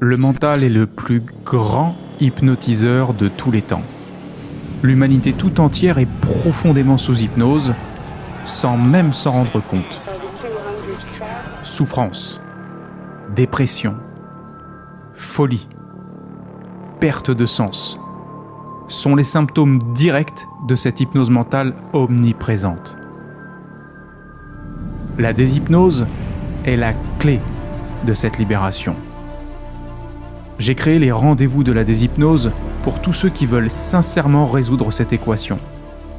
Le mental est le plus grand hypnotiseur de tous les temps. L'humanité tout entière est profondément sous hypnose, sans même s'en rendre compte. Souffrance, dépression, folie, perte de sens sont les symptômes directs de cette hypnose mentale omniprésente. La déshypnose est la clé de cette libération. J'ai créé les rendez-vous de la déshypnose pour tous ceux qui veulent sincèrement résoudre cette équation.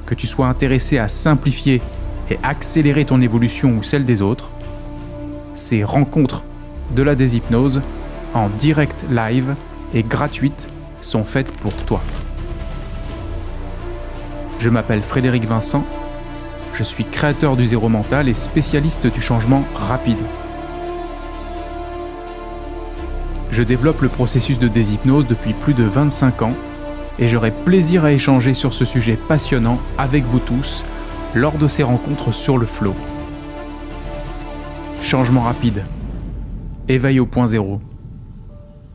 Que tu sois intéressé à simplifier et accélérer ton évolution ou celle des autres, ces rencontres de la déshypnose en direct live et gratuites sont faites pour toi. Je m'appelle Frédéric Vincent, je suis créateur du Zéro Mental et spécialiste du changement rapide. Je développe le processus de déshypnose depuis plus de 25 ans et j'aurai plaisir à échanger sur ce sujet passionnant avec vous tous lors de ces rencontres sur le flow. Changement rapide, éveil au point zéro,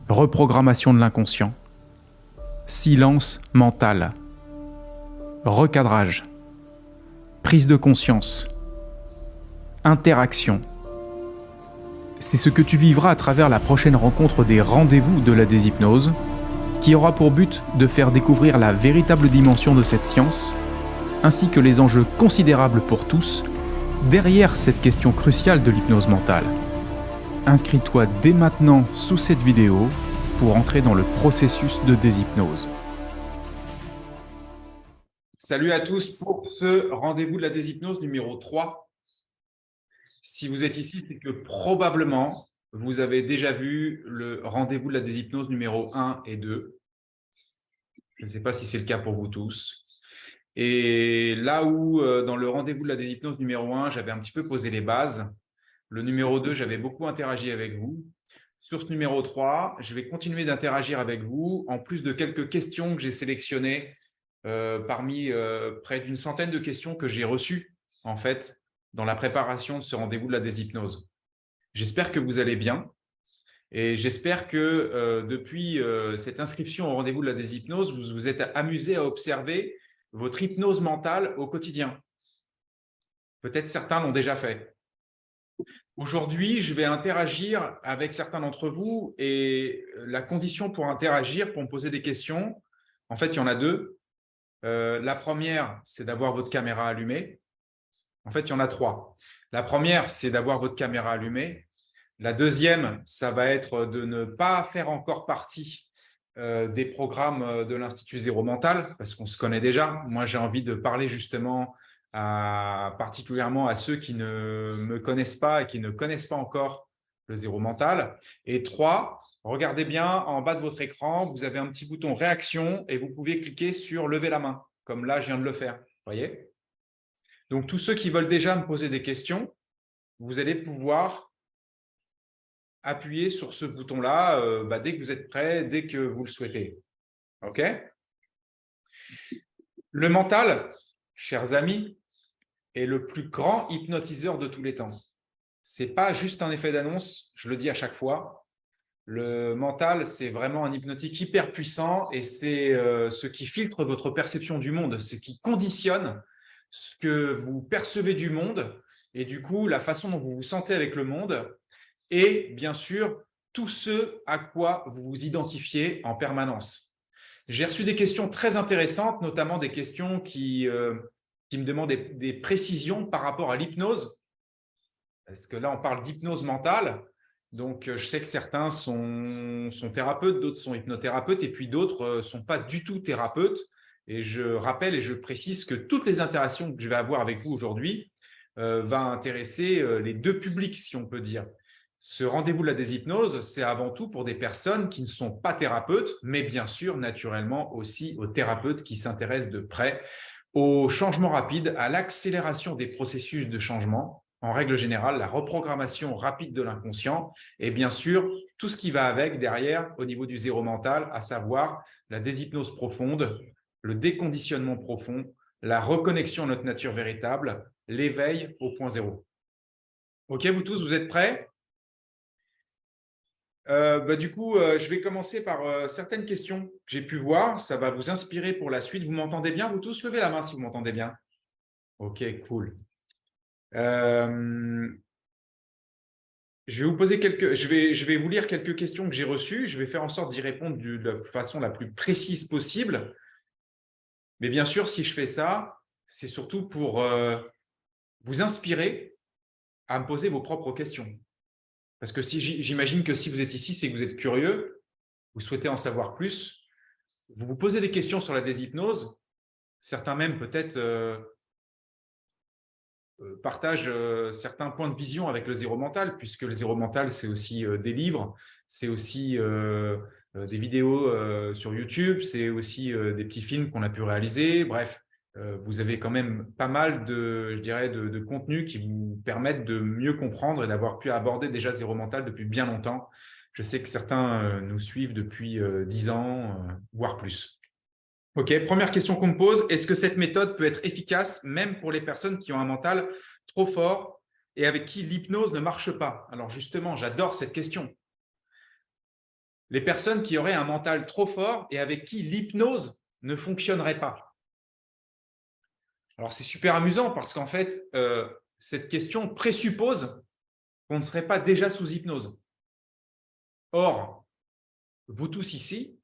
reprogrammation de l'inconscient, silence mental, recadrage, prise de conscience, interaction. C'est ce que tu vivras à travers la prochaine rencontre des rendez-vous de la déshypnose, qui aura pour but de faire découvrir la véritable dimension de cette science, ainsi que les enjeux considérables pour tous derrière cette question cruciale de l'hypnose mentale. Inscris-toi dès maintenant sous cette vidéo pour entrer dans le processus de déshypnose. Salut à tous pour ce rendez-vous de la déshypnose numéro 3. Si vous êtes ici, c'est que probablement vous avez déjà vu le rendez-vous de la déshypnose numéro 1 et 2. Je ne sais pas si c'est le cas pour vous tous. Et là où, dans le rendez-vous de la déshypnose numéro 1, j'avais un petit peu posé les bases, le numéro 2, j'avais beaucoup interagi avec vous. Sur ce numéro 3, je vais continuer d'interagir avec vous, en plus de quelques questions que j'ai sélectionnées parmi près d'une centaine de questions que j'ai reçues, en fait, dans la préparation de ce rendez-vous de la déshypnose. J'espère que vous allez bien et j'espère que depuis cette inscription au rendez-vous de la déshypnose, vous vous êtes amusé à observer votre hypnose mentale au quotidien. Peut-être certains l'ont déjà fait. Aujourd'hui, je vais interagir avec certains d'entre vous et la condition pour interagir, pour me poser des questions, en fait, il y en a deux. La première, c'est d'avoir votre caméra allumée. En fait, il y en a trois. La première, c'est d'avoir votre caméra allumée. La deuxième, ça va être de ne pas faire encore partie des programmes de l'Institut Zéro Mental, parce qu'on se connaît déjà. Moi, j'ai envie de parler justement particulièrement à ceux qui ne me connaissent pas et qui ne connaissent pas encore le Zéro Mental. Et trois, regardez bien en bas de votre écran, vous avez un petit bouton réaction et vous pouvez cliquer sur lever la main, comme là, je viens de le faire. Voyez ? Donc, tous ceux qui veulent déjà me poser des questions, vous allez pouvoir appuyer sur ce bouton-là dès que vous êtes prêt, dès que vous le souhaitez. OK ? Le mental, chers amis, est le plus grand hypnotiseur de tous les temps. Ce n'est pas juste un effet d'annonce, je le dis à chaque fois. Le mental, c'est vraiment un hypnotique hyper puissant et c'est ce qui filtre votre perception du monde, ce qui conditionne ce que vous percevez du monde et du coup, la façon dont vous vous sentez avec le monde et bien sûr, tout ce à quoi vous vous identifiez en permanence. J'ai reçu des questions très intéressantes, notamment des questions qui me demandent des précisions par rapport à l'hypnose. Parce que là, on parle d'hypnose mentale. Donc, je sais que certains sont thérapeutes, d'autres sont hypnothérapeutes et puis d'autres ne sont pas du tout thérapeutes. Et je rappelle et je précise que toutes les interactions que je vais avoir avec vous aujourd'hui vont intéresser les deux publics, si on peut dire. Ce rendez-vous de la déshypnose, c'est avant tout pour des personnes qui ne sont pas thérapeutes, mais bien sûr, naturellement aussi aux thérapeutes qui s'intéressent de près au changement rapide, à l'accélération des processus de changement, en règle générale, la reprogrammation rapide de l'inconscient et bien sûr, tout ce qui va avec derrière au niveau du zéro mental, à savoir la déshypnose profonde, le déconditionnement profond, la reconnexion à notre nature véritable, l'éveil au point zéro. OK, vous tous, vous êtes prêts ? Du coup, je vais commencer par certaines questions que j'ai pu voir. Ça va vous inspirer pour la suite. Vous m'entendez bien? Vous tous levez la main si vous m'entendez bien. Ok, cool. Je vais vous poser je vais vous lire quelques questions que j'ai reçues. Je vais faire en sorte d'y répondre de la façon la plus précise possible. Mais bien sûr, si je fais ça, c'est surtout pour vous inspirer à me poser vos propres questions. Parce que si j'imagine que si vous êtes ici, c'est que vous êtes curieux, vous souhaitez en savoir plus, vous vous posez des questions sur la déshypnose, certains même peut-être partagent certains points de vision avec le zéro mental, puisque le zéro mental, c'est aussi des livres, c'est aussi des vidéos sur YouTube, c'est aussi des petits films qu'on a pu réaliser. Bref, vous avez quand même pas mal de, je dirais, de contenus qui vous permettent de mieux comprendre et d'avoir pu aborder déjà zéro mental depuis bien longtemps. Je sais que certains nous suivent depuis 10 ans, voire plus. Ok, première question qu'on me pose, est-ce que cette méthode peut être efficace même pour les personnes qui ont un mental trop fort et avec qui l'hypnose ne marche pas? Alors justement, j'adore cette question. Les personnes qui auraient un mental trop fort et avec qui l'hypnose ne fonctionnerait pas. Alors c'est super amusant parce qu'en fait, cette question présuppose qu'on ne serait pas déjà sous hypnose. Or, vous tous ici,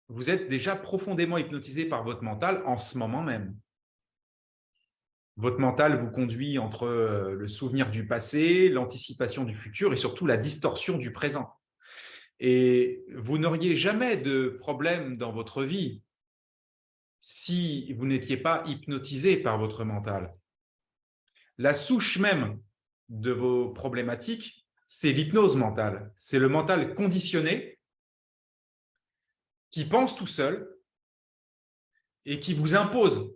vous êtes déjà profondément hypnotisés par votre mental en ce moment même. Votre mental vous conduit entre le souvenir du passé, l'anticipation du futur et surtout la distorsion du présent. Et vous n'auriez jamais de problème dans votre vie si vous n'étiez pas hypnotisé par votre mental. La souche même de vos problématiques, c'est l'hypnose mentale. C'est le mental conditionné qui pense tout seul et qui vous impose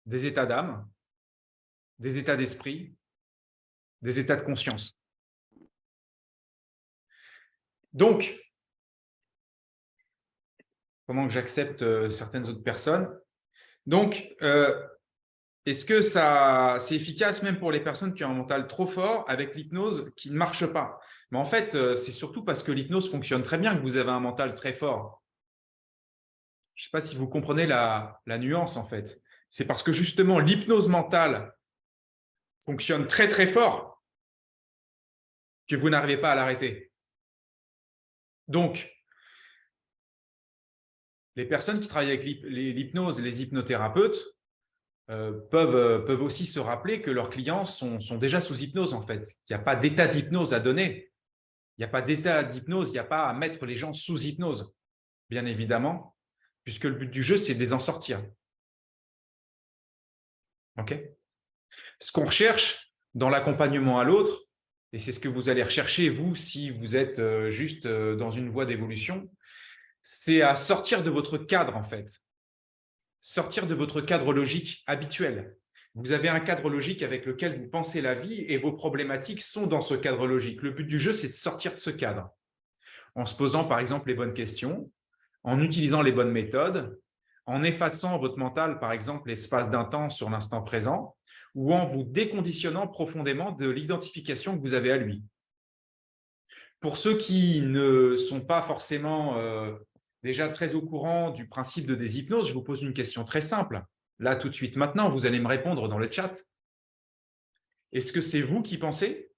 des états d'âme, des états d'esprit, des états de conscience. Donc, pendant que j'accepte certaines autres personnes, donc, est-ce que c'est efficace même pour les personnes qui ont un mental trop fort avec l'hypnose qui ne marche pas? Mais en fait, c'est surtout parce que l'hypnose fonctionne très bien que vous avez un mental très fort. Je ne sais pas si vous comprenez la nuance en fait. C'est parce que justement l'hypnose mentale fonctionne très très fort que vous n'arrivez pas à l'arrêter. Donc, les personnes qui travaillent avec l'hypnose, les hypnothérapeutes, peuvent aussi se rappeler que leurs clients sont déjà sous hypnose en fait. Il n'y a pas d'état d'hypnose à donner. Il n'y a pas d'état d'hypnose, il n'y a pas à mettre les gens sous hypnose, bien évidemment, puisque le but du jeu, c'est de les en sortir. Okay. Ce qu'on recherche dans l'accompagnement à l'autre, et c'est ce que vous allez rechercher, vous, si vous êtes juste dans une voie d'évolution, c'est à sortir de votre cadre, en fait. Sortir de votre cadre logique habituel. Vous avez un cadre logique avec lequel vous pensez la vie et vos problématiques sont dans ce cadre logique. Le but du jeu, c'est de sortir de ce cadre en se posant, par exemple, les bonnes questions, en utilisant les bonnes méthodes, en effaçant votre mental, par exemple, l'espace d'un temps sur l'instant présent, ou en vous déconditionnant profondément de l'identification que vous avez à lui. Pour ceux qui ne sont pas forcément déjà très au courant du principe de déshypnose, je vous pose une question très simple. Là, tout de suite, maintenant, vous allez me répondre dans le chat. Est-ce que c'est vous qui pensez?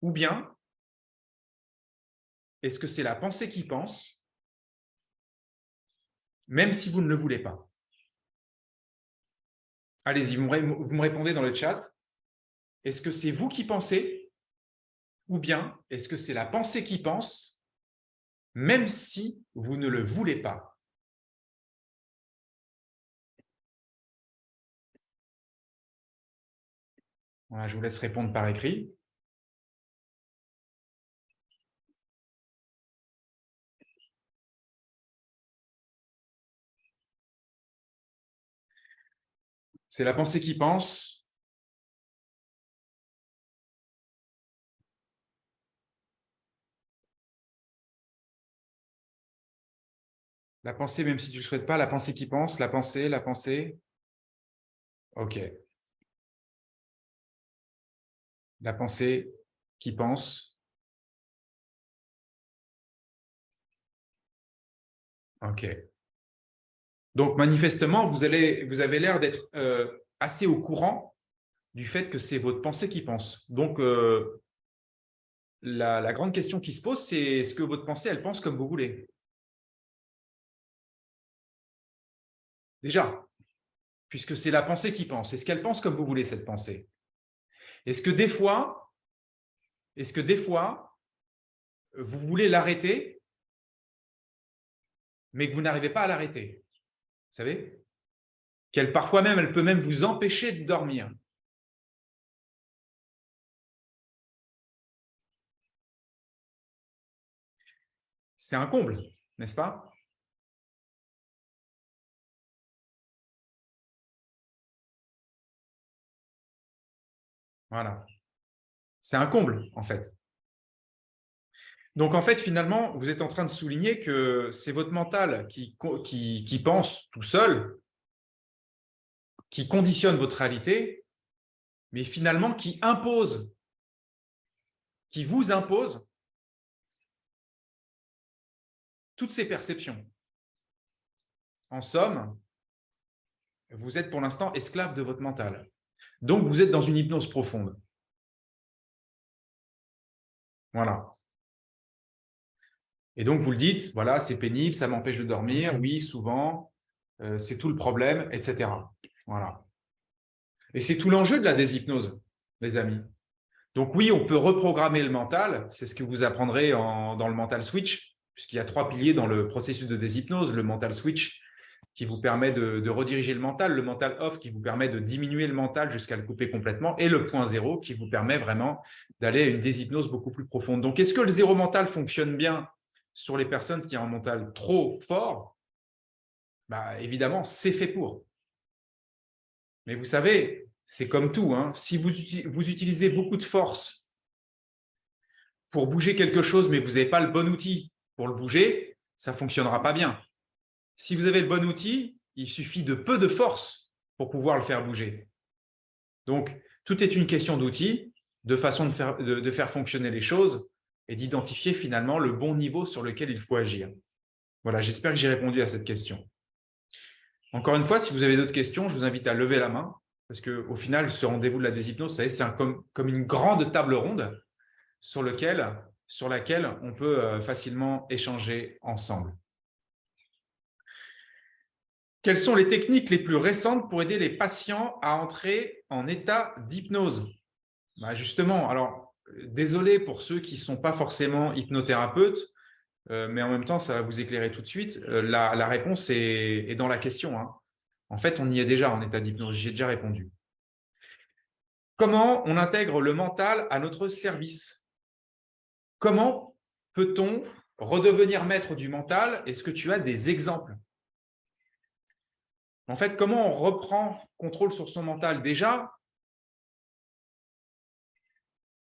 Ou bien, est-ce que c'est la pensée qui pense, même si vous ne le voulez pas? Allez-y, vous me répondez dans le chat. Est-ce que c'est vous qui pensez? Ou bien, est-ce que c'est la pensée qui pense, même si vous ne le voulez pas? Voilà, je vous laisse répondre par écrit. C'est la pensée qui pense. La pensée, même si tu ne le souhaites pas, la pensée qui pense, la pensée, la pensée. OK. La pensée. qui pense? Ok. Donc, manifestement, vous avez l'air d'être assez au courant du fait que c'est votre pensée qui pense. Donc, la grande question qui se pose, c'est est-ce que votre pensée, elle pense comme vous voulez? Déjà, puisque c'est la pensée qui pense. Est-ce qu'elle pense comme vous voulez, cette pensée? Est-ce que des fois, vous voulez l'arrêter, mais que vous n'arrivez pas à l'arrêter? Vous savez? Parfois même, elle peut même vous empêcher de dormir. C'est un comble, n'est-ce pas? Voilà. C'est un comble, en fait. Donc, en fait, finalement, vous êtes en train de souligner que c'est votre mental qui pense tout seul, qui conditionne votre réalité, mais finalement qui vous impose toutes ces perceptions. En somme, vous êtes pour l'instant esclave de votre mental. Donc, vous êtes dans une hypnose profonde. Voilà. Et donc, vous le dites, voilà, c'est pénible, ça m'empêche de dormir, oui, souvent, c'est tout le problème, etc. Voilà. Et c'est tout l'enjeu de la déshypnose, les amis. Donc oui, on peut reprogrammer le mental, c'est ce que vous apprendrez dans le mental switch, puisqu'il y a 3 piliers dans le processus de déshypnose, le mental switch qui vous permet de rediriger le mental off qui vous permet de diminuer le mental jusqu'à le couper complètement, et le point zéro qui vous permet vraiment d'aller à une déshypnose beaucoup plus profonde. Donc, est-ce que le zéro mental fonctionne bien sur les personnes qui ont un mental trop fort? Bah, évidemment, c'est fait pour. Mais vous savez, c'est comme tout, hein. Si vous utilisez beaucoup de force pour bouger quelque chose, mais vous n'avez pas le bon outil pour le bouger, ça ne fonctionnera pas bien. Si vous avez le bon outil, il suffit de peu de force pour pouvoir le faire bouger. Donc, tout est une question d'outils, de façon de faire fonctionner les choses et d'identifier finalement le bon niveau sur lequel il faut agir. Voilà, j'espère que j'ai répondu à cette question. Encore une fois, si vous avez d'autres questions, je vous invite à lever la main parce qu'au final, ce rendez-vous de la déshypnose, c'est comme une grande table ronde sur laquelle on peut facilement échanger ensemble. Quelles sont les techniques les plus récentes pour aider les patients à entrer en état d'hypnose? Bah justement, alors, désolé pour ceux qui ne sont pas forcément hypnothérapeutes, mais en même temps, ça va vous éclairer tout de suite. La réponse est dans la question, hein. En fait, on y est déjà en état d'hypnose, j'ai déjà répondu. Comment on intègre le mental à notre service? Comment peut-on redevenir maître du mental? Est-ce que tu as des exemples? En fait, comment on reprend contrôle sur son mental? Déjà,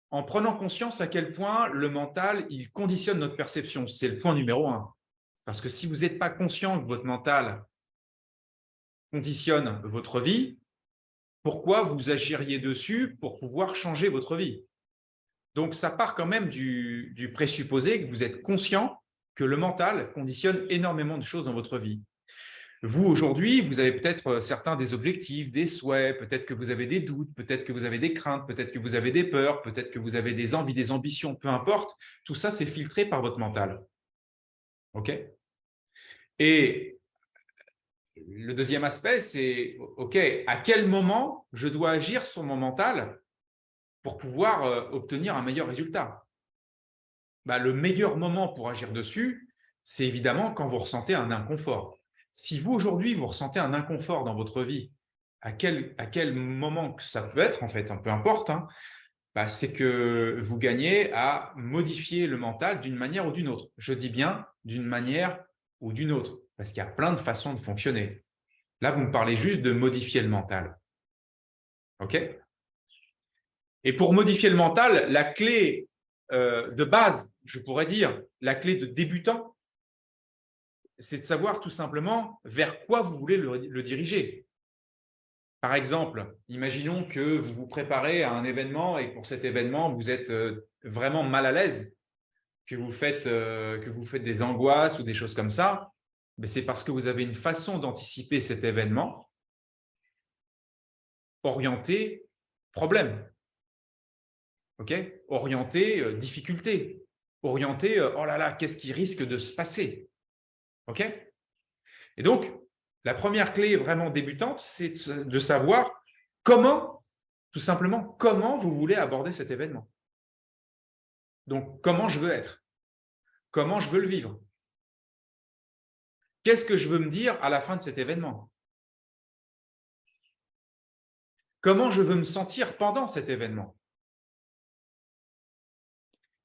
en prenant conscience à quel point le mental, il conditionne notre perception. C'est le point numéro 1. Parce que si vous n'êtes pas conscient que votre mental conditionne votre vie, pourquoi vous agiriez dessus pour pouvoir changer votre vie? Donc, ça part quand même du présupposé que vous êtes conscient que le mental conditionne énormément de choses dans votre vie. Vous, aujourd'hui, vous avez peut-être certains des objectifs, des souhaits, peut-être que vous avez des doutes, peut-être que vous avez des craintes, peut-être que vous avez des peurs, peut-être que vous avez des envies, des ambitions, peu importe. Tout ça, c'est filtré par votre mental. OK? Et le deuxième aspect, c'est OK, à quel moment je dois agir sur mon mental pour pouvoir obtenir un meilleur résultat? Bah, le meilleur moment pour agir dessus, c'est évidemment quand vous ressentez un inconfort. Si vous, aujourd'hui, vous ressentez un inconfort dans votre vie, à quel moment que ça peut être, en fait, peu importe, hein, bah, c'est que vous gagnez à modifier le mental d'une manière ou d'une autre. Je dis bien d'une manière ou d'une autre, parce qu'il y a plein de façons de fonctionner. Là, vous me parlez juste de modifier le mental. OK? Et pour modifier le mental, la clé de base, je pourrais dire, la clé de débutant, c'est de savoir tout simplement vers quoi vous voulez le diriger. Par exemple, imaginons que vous vous préparez à un événement et que pour cet événement, vous êtes vraiment mal à l'aise, que vous faites des angoisses ou des choses comme ça. Mais c'est parce que vous avez une façon d'anticiper cet événement orienté problème, orienté difficulté, orienté oh là là, qu'est-ce qui risque de se passer. Et donc, la première clé vraiment débutante, c'est de savoir comment, tout simplement, comment vous voulez aborder cet événement. Donc, comment je veux être? Comment je veux le vivre? Qu'est-ce que je veux me dire à la fin de cet événement? Comment je veux me sentir pendant cet événement?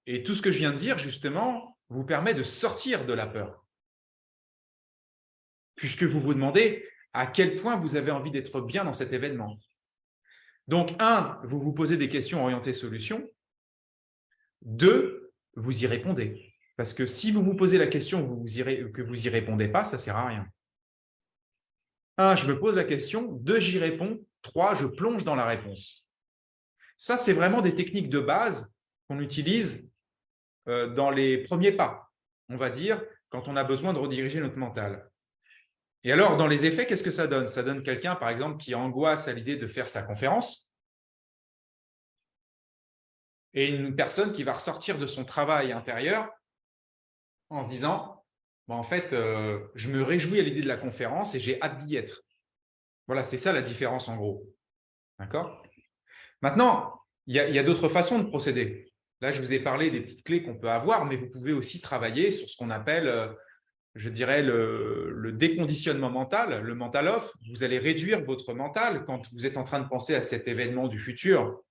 Et tout ce que je viens de dire, justement, vous permet de sortir de la peur. Puisque vous vous demandez à quel point vous avez envie d'être bien dans cet événement. Donc, 1, vous vous posez des questions orientées solutions. 2, vous y répondez. Parce que si vous vous posez la question que vous n'y répondez pas, ça ne sert à rien. 1, je me pose la question. 2, j'y réponds. 3, je plonge dans la réponse. Ça, c'est vraiment des techniques de base qu'on utilise dans les premiers pas, on va dire, quand on a besoin de rediriger notre mental. Et alors, dans les effets, qu'est-ce que ça donne? Ça donne quelqu'un, par exemple, qui angoisse à l'idée de faire sa conférence et une personne qui va ressortir de son travail intérieur en se disant bon, en fait, je me réjouis à l'idée de la conférence et j'ai hâte d'y être. Voilà, c'est ça la différence en gros. D'accord? Maintenant, il y a d'autres façons de procéder. Là, je vous ai parlé des petites clés qu'on peut avoir, mais vous pouvez aussi travailler sur ce qu'on appelle, je dirais, le déconditionnement mental, le mental off. Vous allez réduire votre mental quand vous êtes en train de penser à cet événement du futur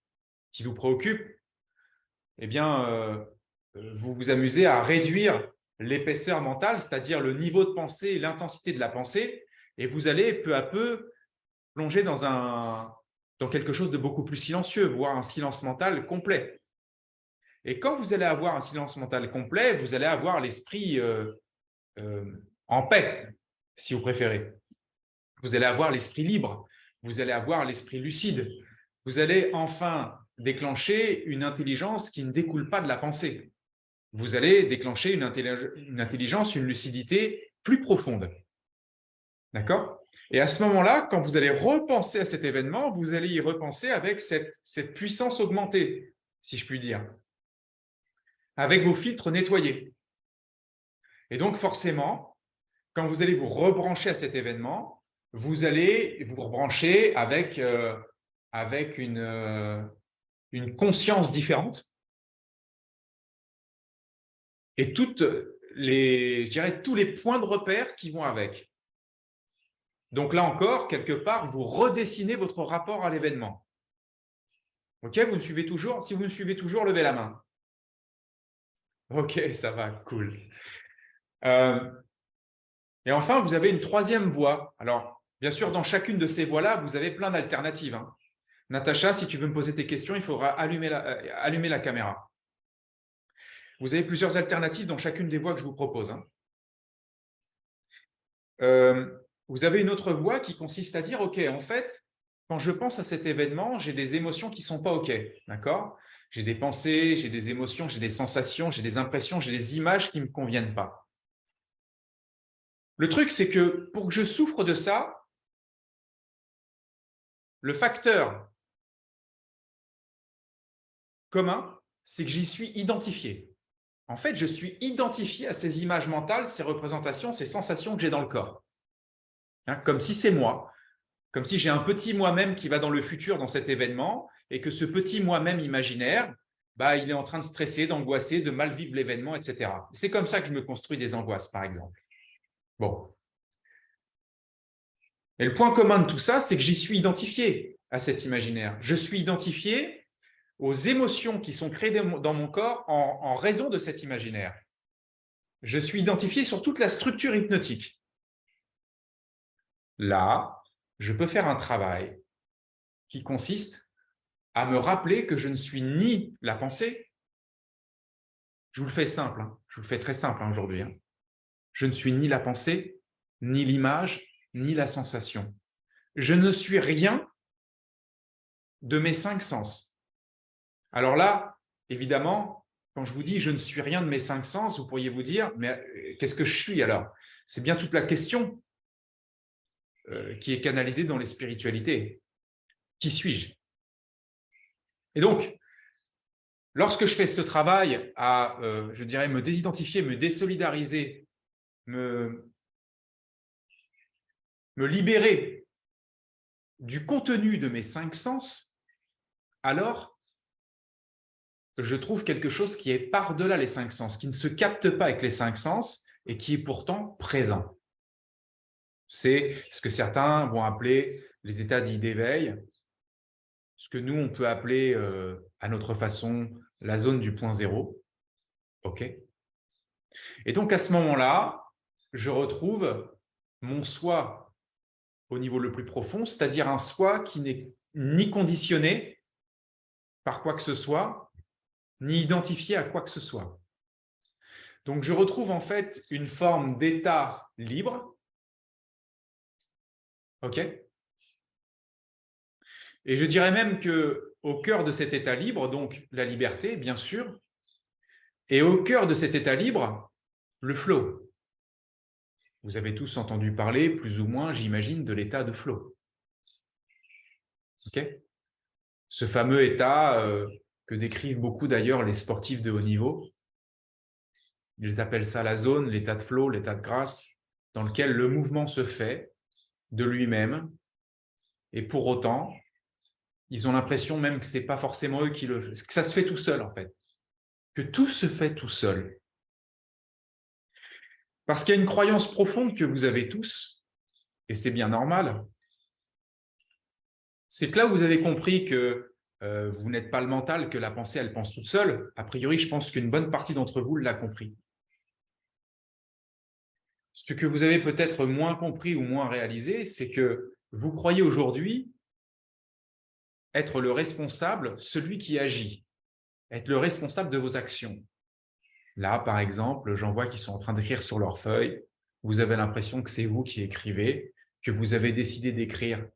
qui vous préoccupe. Eh bien, vous vous amusez à réduire l'épaisseur mentale, c'est-à-dire le niveau de pensée et l'intensité de la pensée, et vous allez peu à peu plonger dans quelque chose de beaucoup plus silencieux, voire un silence mental complet. Et quand vous allez avoir un silence mental complet, vous allez avoir l'esprit en paix, si vous préférez. Vous allez avoir l'esprit libre, vous allez avoir l'esprit lucide. Vous allez enfin déclencher une intelligence qui ne découle pas de la pensée. Vous allez déclencher une intelligence, une lucidité plus profonde. D'accord? Et à ce moment-là, quand vous allez repenser à cet événement, vous allez y repenser avec cette puissance augmentée, si je puis dire, avec vos filtres nettoyés. Et donc, forcément, quand vous allez vous rebrancher à cet événement, vous allez vous rebrancher avec une conscience différente et je dirais, tous les points de repère qui vont avec. Donc là encore, quelque part, vous redessinez votre rapport à l'événement. OK, vous me suivez toujours? Si vous me suivez toujours, levez la main. OK, ça va, cool. Et enfin, vous avez une troisième voie. Alors, bien sûr, dans chacune de ces voies-là, vous avez plein d'alternatives. Hein. Natacha, si tu veux me poser tes questions, il faudra allumer la caméra. Vous avez plusieurs alternatives dans chacune des voies que je vous propose. Hein. Vous avez une autre voie qui consiste à dire, OK, en fait, quand je pense à cet événement, j'ai des émotions qui ne sont pas OK. D'accord? J'ai des pensées, j'ai des émotions, j'ai des sensations, j'ai des impressions, j'ai des images qui ne me conviennent pas. Le truc, c'est que pour que je souffre de ça, le facteur commun, c'est que j'y suis identifié. En fait, je suis identifié à ces images mentales, ces représentations, ces sensations que j'ai dans le corps. Hein, comme si c'est moi, comme si j'ai un petit moi-même qui va dans le futur dans cet événement et que ce petit moi-même imaginaire, il est en train de stresser, d'angoisser, de mal vivre l'événement, etc. C'est comme ça que je me construis des angoisses, par exemple. Bon. Et le point commun de tout ça, c'est que j'y suis identifié à cet imaginaire. Je suis identifié aux émotions qui sont créées dans mon corps en raison de cet imaginaire. Je suis identifié sur toute la structure hypnotique. Là, je peux faire un travail qui consiste à me rappeler que je ne suis ni la pensée, je vous le fais simple, hein, je vous le fais très simple hein, aujourd'hui, hein. Je ne suis ni la pensée, ni l'image, ni la sensation. Je ne suis rien de mes 5 sens. Alors là, évidemment, quand je vous dis « je ne suis rien de mes 5 sens », vous pourriez vous dire « mais qu'est-ce que je suis alors ?» C'est bien toute la question qui est canalisée dans les spiritualités. Qui suis-je? Et donc, lorsque je fais ce travail à, je dirais, me désidentifier, me désolidariser, me libérer du contenu de mes 5 sens, alors je trouve quelque chose qui est par-delà les 5 sens, qui ne se capte pas avec les 5 sens et qui est pourtant présent. C'est ce que certains vont appeler les états dits d'éveil, ce que nous, on peut appeler à notre façon la zone du point zéro. OK ? Et donc, à ce moment-là, je retrouve mon soi au niveau le plus profond, c'est-à-dire un soi qui n'est ni conditionné par quoi que ce soit, ni identifié à quoi que ce soit. Donc, je retrouve en fait une forme d'état libre. OK ? Et je dirais même qu'au cœur de cet état libre, donc la liberté, bien sûr, et au cœur de cet état libre, le flow. Vous avez tous entendu parler, plus ou moins, j'imagine, de l'état de flow. OK ? Ce fameux état que décrivent beaucoup d'ailleurs les sportifs de haut niveau. Ils appellent ça la zone, l'état de flow, l'état de grâce, dans lequel le mouvement se fait de lui-même. Et pour autant, ils ont l'impression même que ce n'est pas forcément eux qui le font, que ça se fait tout seul en fait, que tout se fait tout seul. Parce qu'il y a une croyance profonde que vous avez tous, et c'est bien normal, c'est que là, vous avez compris que vous n'êtes pas le mental, que la pensée, elle pense toute seule. A priori, je pense qu'une bonne partie d'entre vous l'a compris. Ce que vous avez peut-être moins compris ou moins réalisé, c'est que vous croyez aujourd'hui être le responsable, celui qui agit, être le responsable de vos actions. Là, par exemple, j'en vois qui sont en train d'écrire sur leur feuille. Vous avez l'impression que c'est vous qui écrivez, que vous avez décidé d'écrire,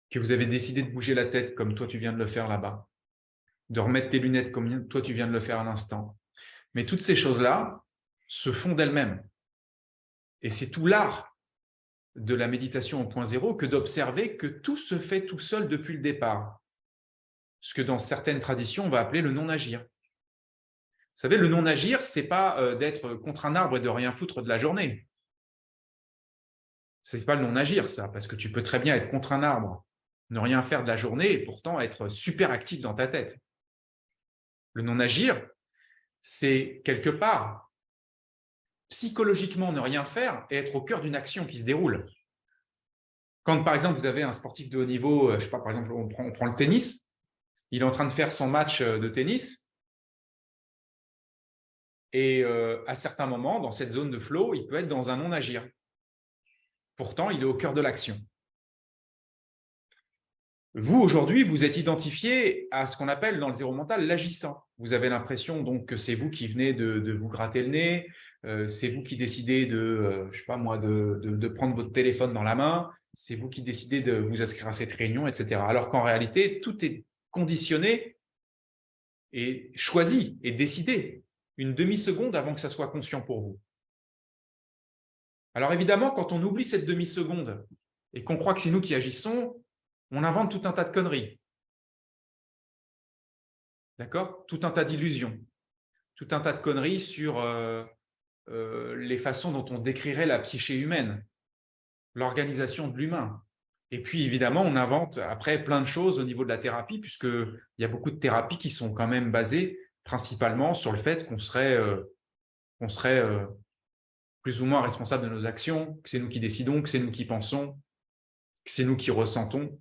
que vous avez décidé de bouger la tête comme toi tu viens de le faire là-bas, de remettre tes lunettes comme toi tu viens de le faire à l'instant. Mais toutes ces choses-là se font d'elles-mêmes. Et c'est tout l'art de la méditation au point zéro que d'observer que tout se fait tout seul depuis le départ. Ce que dans certaines traditions, on va appeler le non-agir. Vous savez, le non-agir, ce n'est pas d'être contre un arbre et de rien foutre de la journée. Ce n'est pas le non-agir, ça, parce que tu peux très bien être contre un arbre, ne rien faire de la journée et pourtant être super actif dans ta tête. Le non-agir, c'est quelque part psychologiquement ne rien faire et être au cœur d'une action qui se déroule. Quand, par exemple, vous avez un sportif de haut niveau, je ne sais pas, par exemple, on prend le tennis, il est en train de faire son match de tennis et à certains moments, dans cette zone de flow, il peut être dans un non-agir. Pourtant, il est au cœur de l'action. Vous, aujourd'hui, vous êtes identifié à ce qu'on appelle dans le zéro mental l'agissant. Vous avez l'impression donc que c'est vous qui venez de vous gratter le nez, c'est vous qui décidez je sais pas moi, de prendre votre téléphone dans la main, c'est vous qui décidez de vous inscrire à cette réunion, etc. Alors qu'en réalité, tout est conditionné et choisi et décidé une demi-seconde avant que ça soit conscient pour vous. Alors évidemment, quand on oublie cette demi-seconde et qu'on croit que c'est nous qui agissons, on invente tout un tas de conneries. D'accord ? Tout un tas d'illusions. Tout un tas de conneries sur les façons dont on décrirait la psyché humaine, l'organisation de l'humain. Et puis, évidemment, on invente après plein de choses au niveau de la thérapie, puisqu'il y a beaucoup de thérapies qui sont quand même basées principalement sur le fait qu'on serait plus ou moins responsable de nos actions, que c'est nous qui décidons, que c'est nous qui pensons, que c'est nous qui ressentons.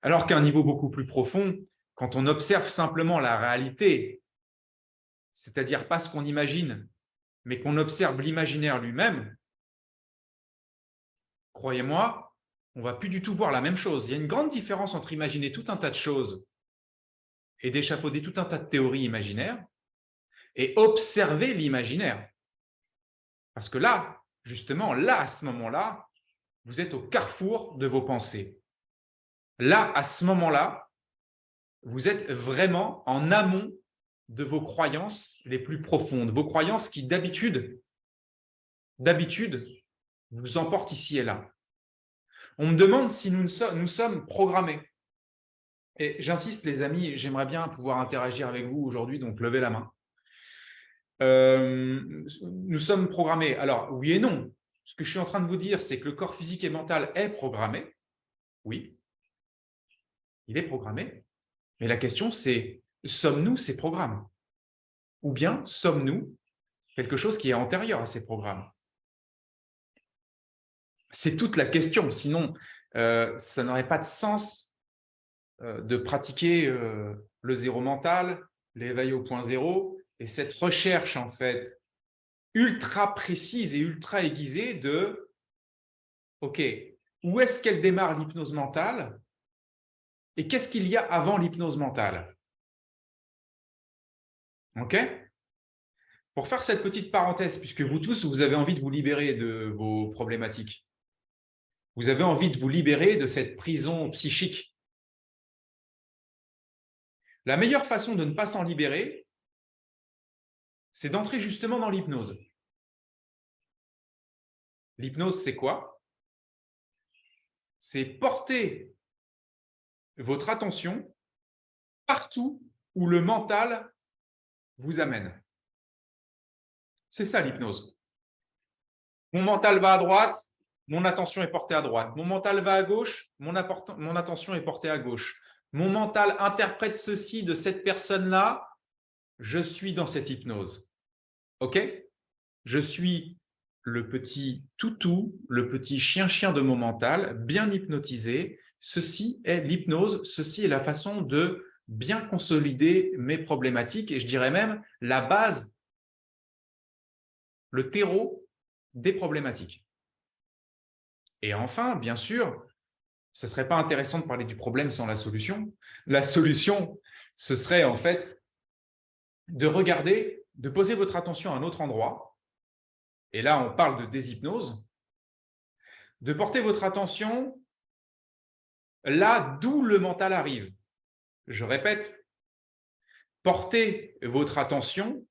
Alors qu'à un niveau beaucoup plus profond, quand on observe simplement la réalité, c'est-à-dire pas ce qu'on imagine, mais qu'on observe l'imaginaire lui-même, croyez-moi, on ne va plus du tout voir la même chose. Il y a une grande différence entre imaginer tout un tas de choses et d'échafauder tout un tas de théories imaginaires et observer l'imaginaire. Parce que là, justement, là, à ce moment-là, vous êtes au carrefour de vos pensées. Là, à ce moment-là, vous êtes vraiment en amont de vos croyances les plus profondes, vos croyances qui d'habitude vous emportent ici et là. On me demande si nous sommes programmés. Et j'insiste, les amis, j'aimerais bien pouvoir interagir avec vous aujourd'hui, donc levez la main. Nous sommes programmés. Alors, oui et non. Ce que je suis en train de vous dire, c'est que le corps physique et mental est programmé. Oui, il est programmé. Mais la question, c'est, sommes-nous ces programmes? Ou bien sommes-nous quelque chose qui est antérieur à ces programmes? C'est toute la question. Sinon, ça n'aurait pas de sens de pratiquer le zéro mental, l'éveil au point zéro, et cette recherche, en fait, ultra précise et ultra aiguisée de OK, où est-ce qu'elle démarre l'hypnose mentale et qu'est-ce qu'il y a avant l'hypnose mentale? OK? Pour faire cette petite parenthèse, puisque vous tous, vous avez envie de vous libérer de vos problématiques. Vous avez envie de vous libérer de cette prison psychique. La meilleure façon de ne pas s'en libérer, c'est d'entrer justement dans l'hypnose. L'hypnose, c'est quoi? C'est porter votre attention partout où le mental vous amène. C'est ça l'hypnose. Mon mental va à droite, mon attention est portée à droite. Mon mental va à gauche, mon attention est portée à gauche. Mon mental interprète ceci de cette personne-là, je suis dans cette hypnose. OK? Je suis le petit toutou, le petit chien-chien de mon mental, bien hypnotisé. Ceci est l'hypnose, ceci est la façon de bien consolider mes problématiques et je dirais même la base, le terreau des problématiques. Et enfin, bien sûr, ce ne serait pas intéressant de parler du problème sans la solution. La solution, ce serait en fait de regarder, de poser votre attention à un autre endroit. Et là, on parle de déshypnose. De porter votre attention là d'où le mental arrive. Je répète, portez votre attention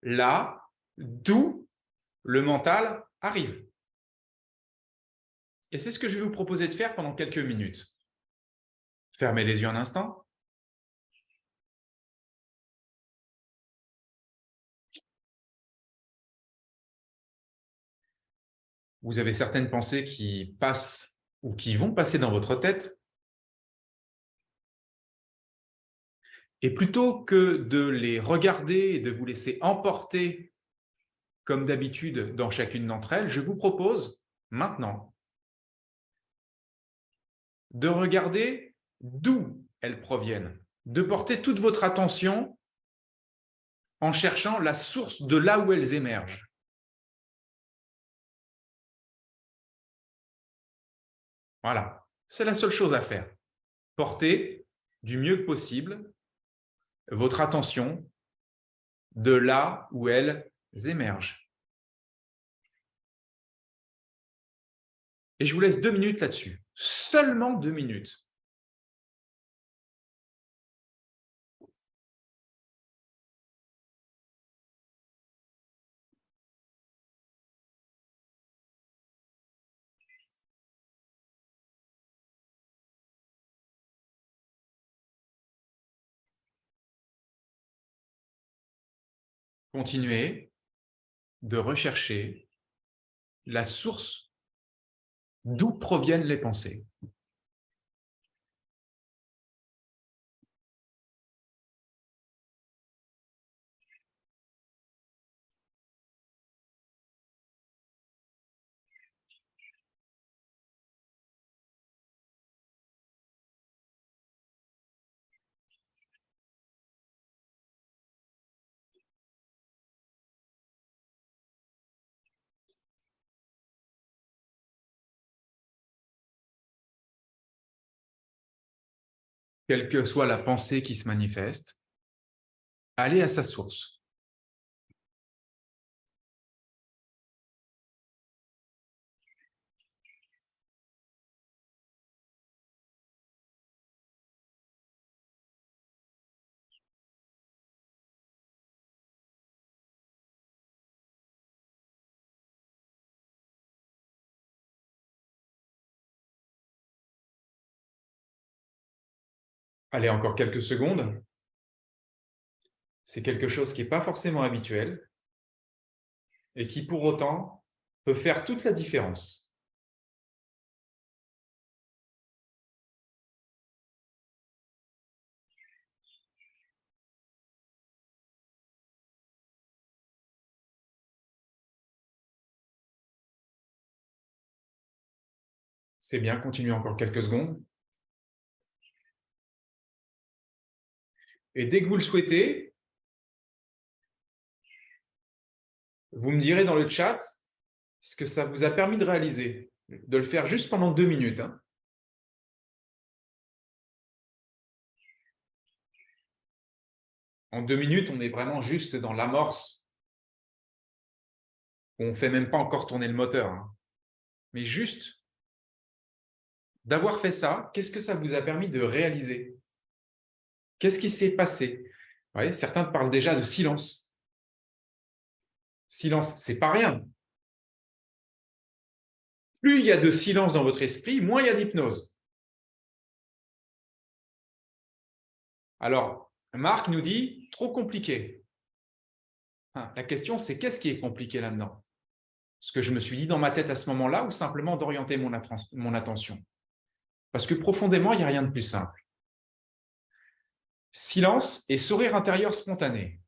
là d'où le mental arrive. Et c'est ce que je vais vous proposer de faire pendant quelques minutes. Fermez les yeux un instant. Vous avez certaines pensées qui passent ou qui vont passer dans votre tête. Et plutôt que de les regarder et de vous laisser emporter comme d'habitude dans chacune d'entre elles, je vous propose maintenant de regarder d'où elles proviennent, de porter toute votre attention en cherchant la source de là où elles émergent. Voilà, c'est la seule chose à faire. Portez du mieux que possible votre attention de là où elles émergent. Et je vous laisse 2 minutes là-dessus. Seulement 2 minutes. Continuez de rechercher la source d'où proviennent les pensées. Quelle que soit la pensée qui se manifeste, allez à sa source. Allez, encore quelques secondes. C'est quelque chose qui n'est pas forcément habituel et qui, pour autant, peut faire toute la différence. C'est bien, continuez encore quelques secondes. Et dès que vous le souhaitez, vous me direz dans le chat ce que ça vous a permis de réaliser, de le faire juste pendant 2 minutes. Hein. En 2 minutes, on est vraiment juste dans l'amorce. On ne fait même pas encore tourner le moteur. Hein. Mais juste d'avoir fait ça, qu'est-ce que ça vous a permis de réaliser? Qu'est-ce qui s'est passé? Ouais, certains parlent déjà de silence. Silence, c'est pas rien. Plus il y a de silence dans votre esprit, moins il y a d'hypnose. Alors, Marc nous dit « trop compliqué ». La question, c'est qu'est-ce qui est compliqué là-dedans? Ce que je me suis dit dans ma tête à ce moment-là ou simplement d'orienter mon attention? Parce que profondément, il n'y a rien de plus simple. Silence et sourire intérieur spontané,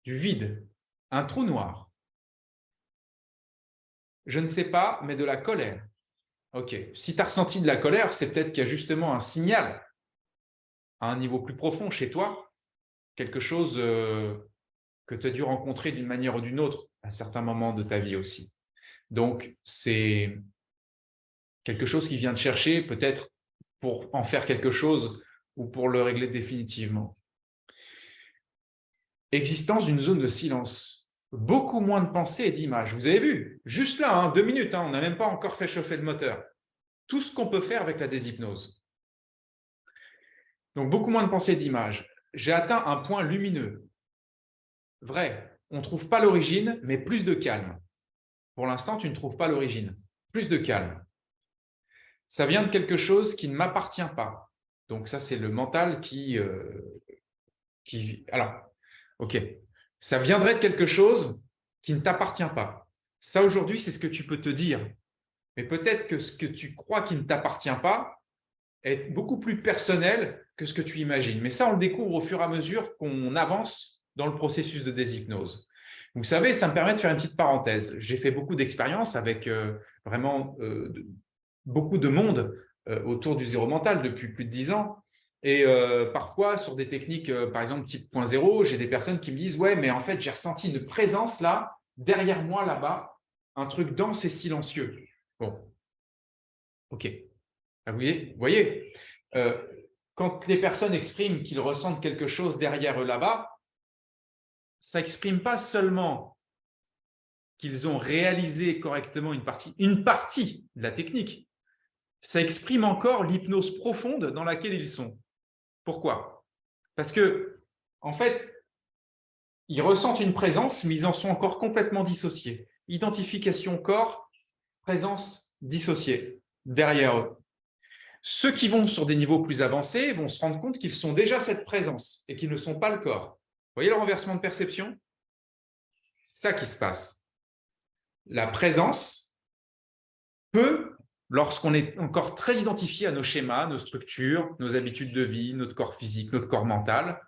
du vide, un trou noir. Je ne sais pas, mais de la colère. Ok, si tu as ressenti de la colère, c'est peut-être qu'il y a justement un signal à un niveau plus profond chez toi, quelque chose que tu as dû rencontrer d'une manière ou d'une autre à certains moments de ta vie aussi. Donc, c'est quelque chose qui vient te chercher peut-être pour en faire quelque chose ou pour le régler définitivement. Existence d'une zone de silence. Beaucoup moins de pensées et d'images. Vous avez vu, juste là, hein, 2 minutes, hein, on n'a même pas encore fait chauffer le moteur. Tout ce qu'on peut faire avec la déshypnose. Donc, beaucoup moins de pensées et d'images. J'ai atteint un point lumineux. Vrai, on ne trouve pas l'origine, mais plus de calme. Pour l'instant, tu ne trouves pas l'origine. Plus de calme. Ça vient de quelque chose qui ne m'appartient pas. Donc, ça, c'est le mental qui… Alors, ok. Ça viendrait de quelque chose qui ne t'appartient pas. Ça, aujourd'hui, c'est ce que tu peux te dire. Mais peut-être que ce que tu crois qui ne t'appartient pas est beaucoup plus personnel que ce que tu imagines. Mais ça, on le découvre au fur et à mesure qu'on avance dans le processus de déshypnose. Vous savez, ça me permet de faire une petite parenthèse. J'ai fait beaucoup d'expériences avec vraiment beaucoup de monde autour du zéro mental depuis plus de 10 ans. Et parfois, sur des techniques, par exemple, type 0.0, j'ai des personnes qui me disent « Ouais, mais en fait, j'ai ressenti une présence là, derrière moi, là-bas, un truc dense et silencieux. » Bon, ok. Vous voyez quand les personnes expriment qu'ils ressentent quelque chose derrière eux là-bas, ça n'exprime pas seulement qu'ils ont réalisé correctement une partie de la technique, ça exprime encore l'hypnose profonde dans laquelle ils sont. Pourquoi? Parce que, en fait, ils ressentent une présence, mais ils en sont encore complètement dissociés. Identification corps, présence dissociée derrière eux. Ceux qui vont sur des niveaux plus avancés vont se rendre compte qu'ils sont déjà cette présence et qu'ils ne sont pas le corps. Vous voyez le renversement de perception? C'est ça qui se passe. La présence peut, lorsqu'on est encore très identifié à nos schémas, nos structures, nos habitudes de vie, notre corps physique, notre corps mental,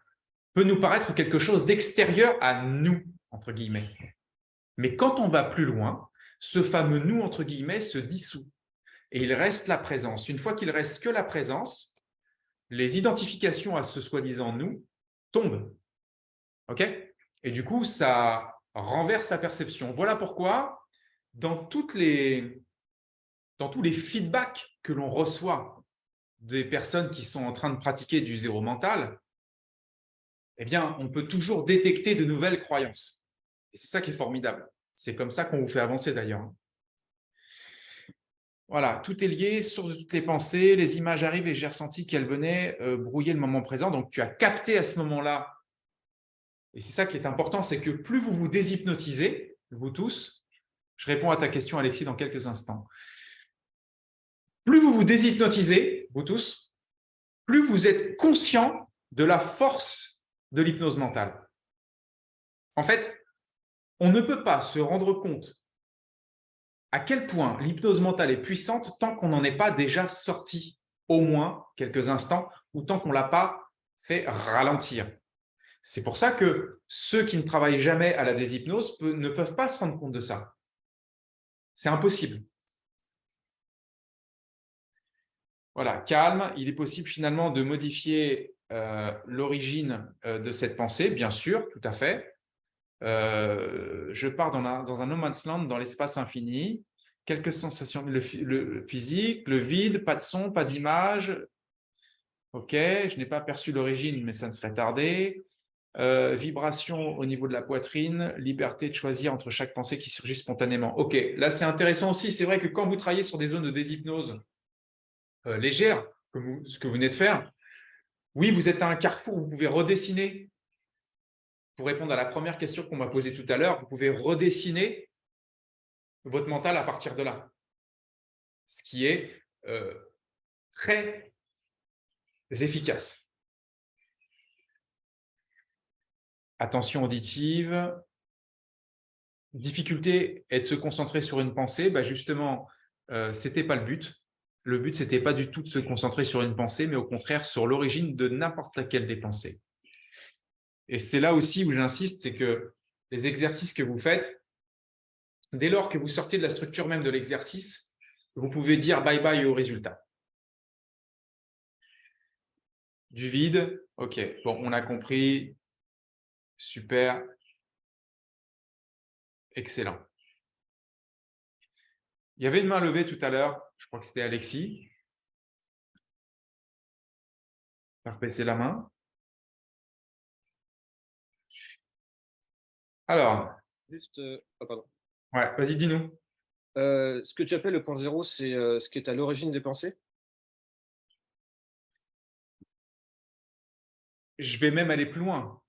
peut nous paraître quelque chose d'extérieur à nous, entre guillemets. Mais quand on va plus loin, ce fameux « nous » entre guillemets se dissout. Et il reste la présence. Une fois qu'il ne reste que la présence, les identifications à ce soi-disant « nous » tombent. OK? Et du coup, ça renverse la perception. Voilà pourquoi, dans tous les feedbacks que l'on reçoit des personnes qui sont en train de pratiquer du zéro mental, eh bien, on peut toujours détecter de nouvelles croyances. Et c'est ça qui est formidable. C'est comme ça qu'on vous fait avancer d'ailleurs. Voilà, tout est lié sur toutes les pensées, les images arrivent et j'ai ressenti qu'elles venaient brouiller le moment présent. Donc, tu as capté à ce moment-là, et c'est ça qui est important, c'est que plus vous vous déshypnotisez, vous tous, je réponds à ta question Alexis dans quelques instants, plus vous vous déshypnotisez, vous tous, plus vous êtes conscient de la force de l'hypnose mentale. En fait, on ne peut pas se rendre compte à quel point l'hypnose mentale est puissante tant qu'on n'en est pas déjà sorti au moins quelques instants ou tant qu'on ne l'a pas fait ralentir. C'est pour ça que ceux qui ne travaillent jamais à la déshypnose ne peuvent pas se rendre compte de ça. C'est impossible. Voilà, calme. Il est possible finalement de modifier l'origine de cette pensée, bien sûr, tout à fait. Je pars dans un no man's land, dans l'espace infini. Quelques sensations, le physique, le vide, pas de son, pas d'image. Ok, je n'ai pas perçu l'origine, mais ça ne serait tardé. Vibration au niveau de la poitrine, liberté de choisir entre chaque pensée qui surgit spontanément. Ok, là c'est intéressant aussi. C'est vrai que quand vous travaillez sur des zones de déshypnose légères, comme ce que vous venez de faire, oui, vous êtes à un carrefour, vous pouvez redessiner. Pour répondre à la première question qu'on m'a posée tout à l'heure, vous pouvez redessiner votre mental à partir de là. Ce qui est très efficace. Attention auditive. Difficulté est de se concentrer sur une pensée. Justement, ce n'était pas le but. Le but, ce n'était pas du tout de se concentrer sur une pensée, mais au contraire sur l'origine de n'importe laquelle des pensées. Et c'est là aussi où j'insiste, c'est que les exercices que vous faites, dès lors que vous sortez de la structure même de l'exercice, vous pouvez dire bye-bye au résultat. Du vide, ok, bon, on a compris, super, excellent. Il y avait une main levée tout à l'heure, je crois que c'était Alexis. Faire baisser la main. Alors. Juste, pardon. Ouais, vas-y, dis-nous. Ce que tu appelles le point zéro, c'est ce qui est à l'origine des pensées? Je vais même aller plus loin.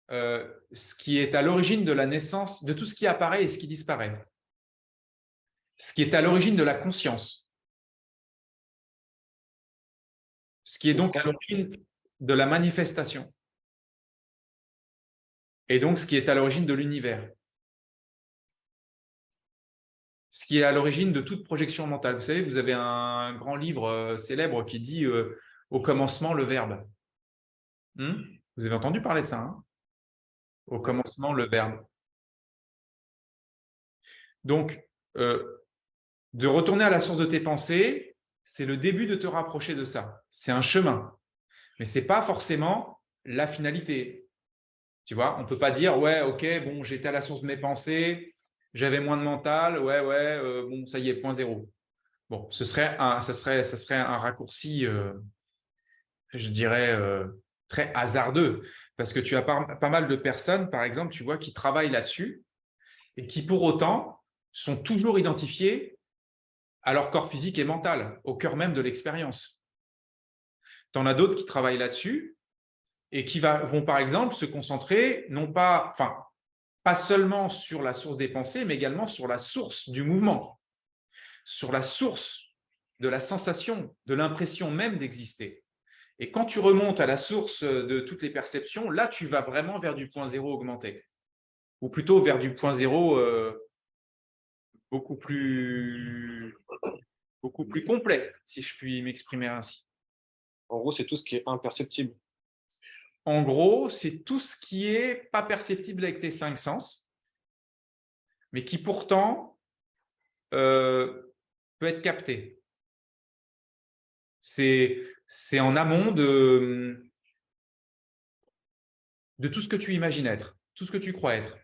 Ce qui est à l'origine de la naissance, de tout ce qui apparaît et ce qui disparaît. Ce qui est à l'origine de la conscience. Ce qui est donc à l'origine de la manifestation. Et donc, ce qui est à l'origine de l'univers. Ce qui est à l'origine de toute projection mentale. Vous savez, vous avez un grand livre célèbre qui dit au commencement, le verbe. Vous avez entendu parler de ça, hein? Au commencement, le verbe. Donc, de retourner à la source de tes pensées, c'est le début de te rapprocher de ça. C'est un chemin. Mais ce n'est pas forcément la finalité. Tu vois, on ne peut pas dire, ouais, ok, bon, j'étais à la source de mes pensées, j'avais moins de mental, ouais, bon, ça y est, point zéro. Bon, ça serait un raccourci, je dirais, très hasardeux, parce que tu as pas mal de personnes, par exemple, tu vois, qui travaillent là-dessus et qui, pour autant, sont toujours identifiées à leur corps physique et mental, au cœur même de l'expérience. Tu en as d'autres qui travaillent là-dessus et qui vont, par exemple, se concentrer, non pas, enfin, pas seulement sur la source des pensées, mais également sur la source du mouvement, sur la source de la sensation, de l'impression même d'exister. Et quand tu remontes à la source de toutes les perceptions, là, tu vas vraiment vers du point zéro augmenté, ou plutôt vers du point zéro beaucoup plus complet, si je puis m'exprimer ainsi. En gros, c'est tout ce qui est imperceptible. En gros, c'est tout ce qui est pas perceptible avec tes 5 sens, mais qui pourtant peut être capté. C'est en amont de tout ce que tu imagines être, tout ce que tu crois être.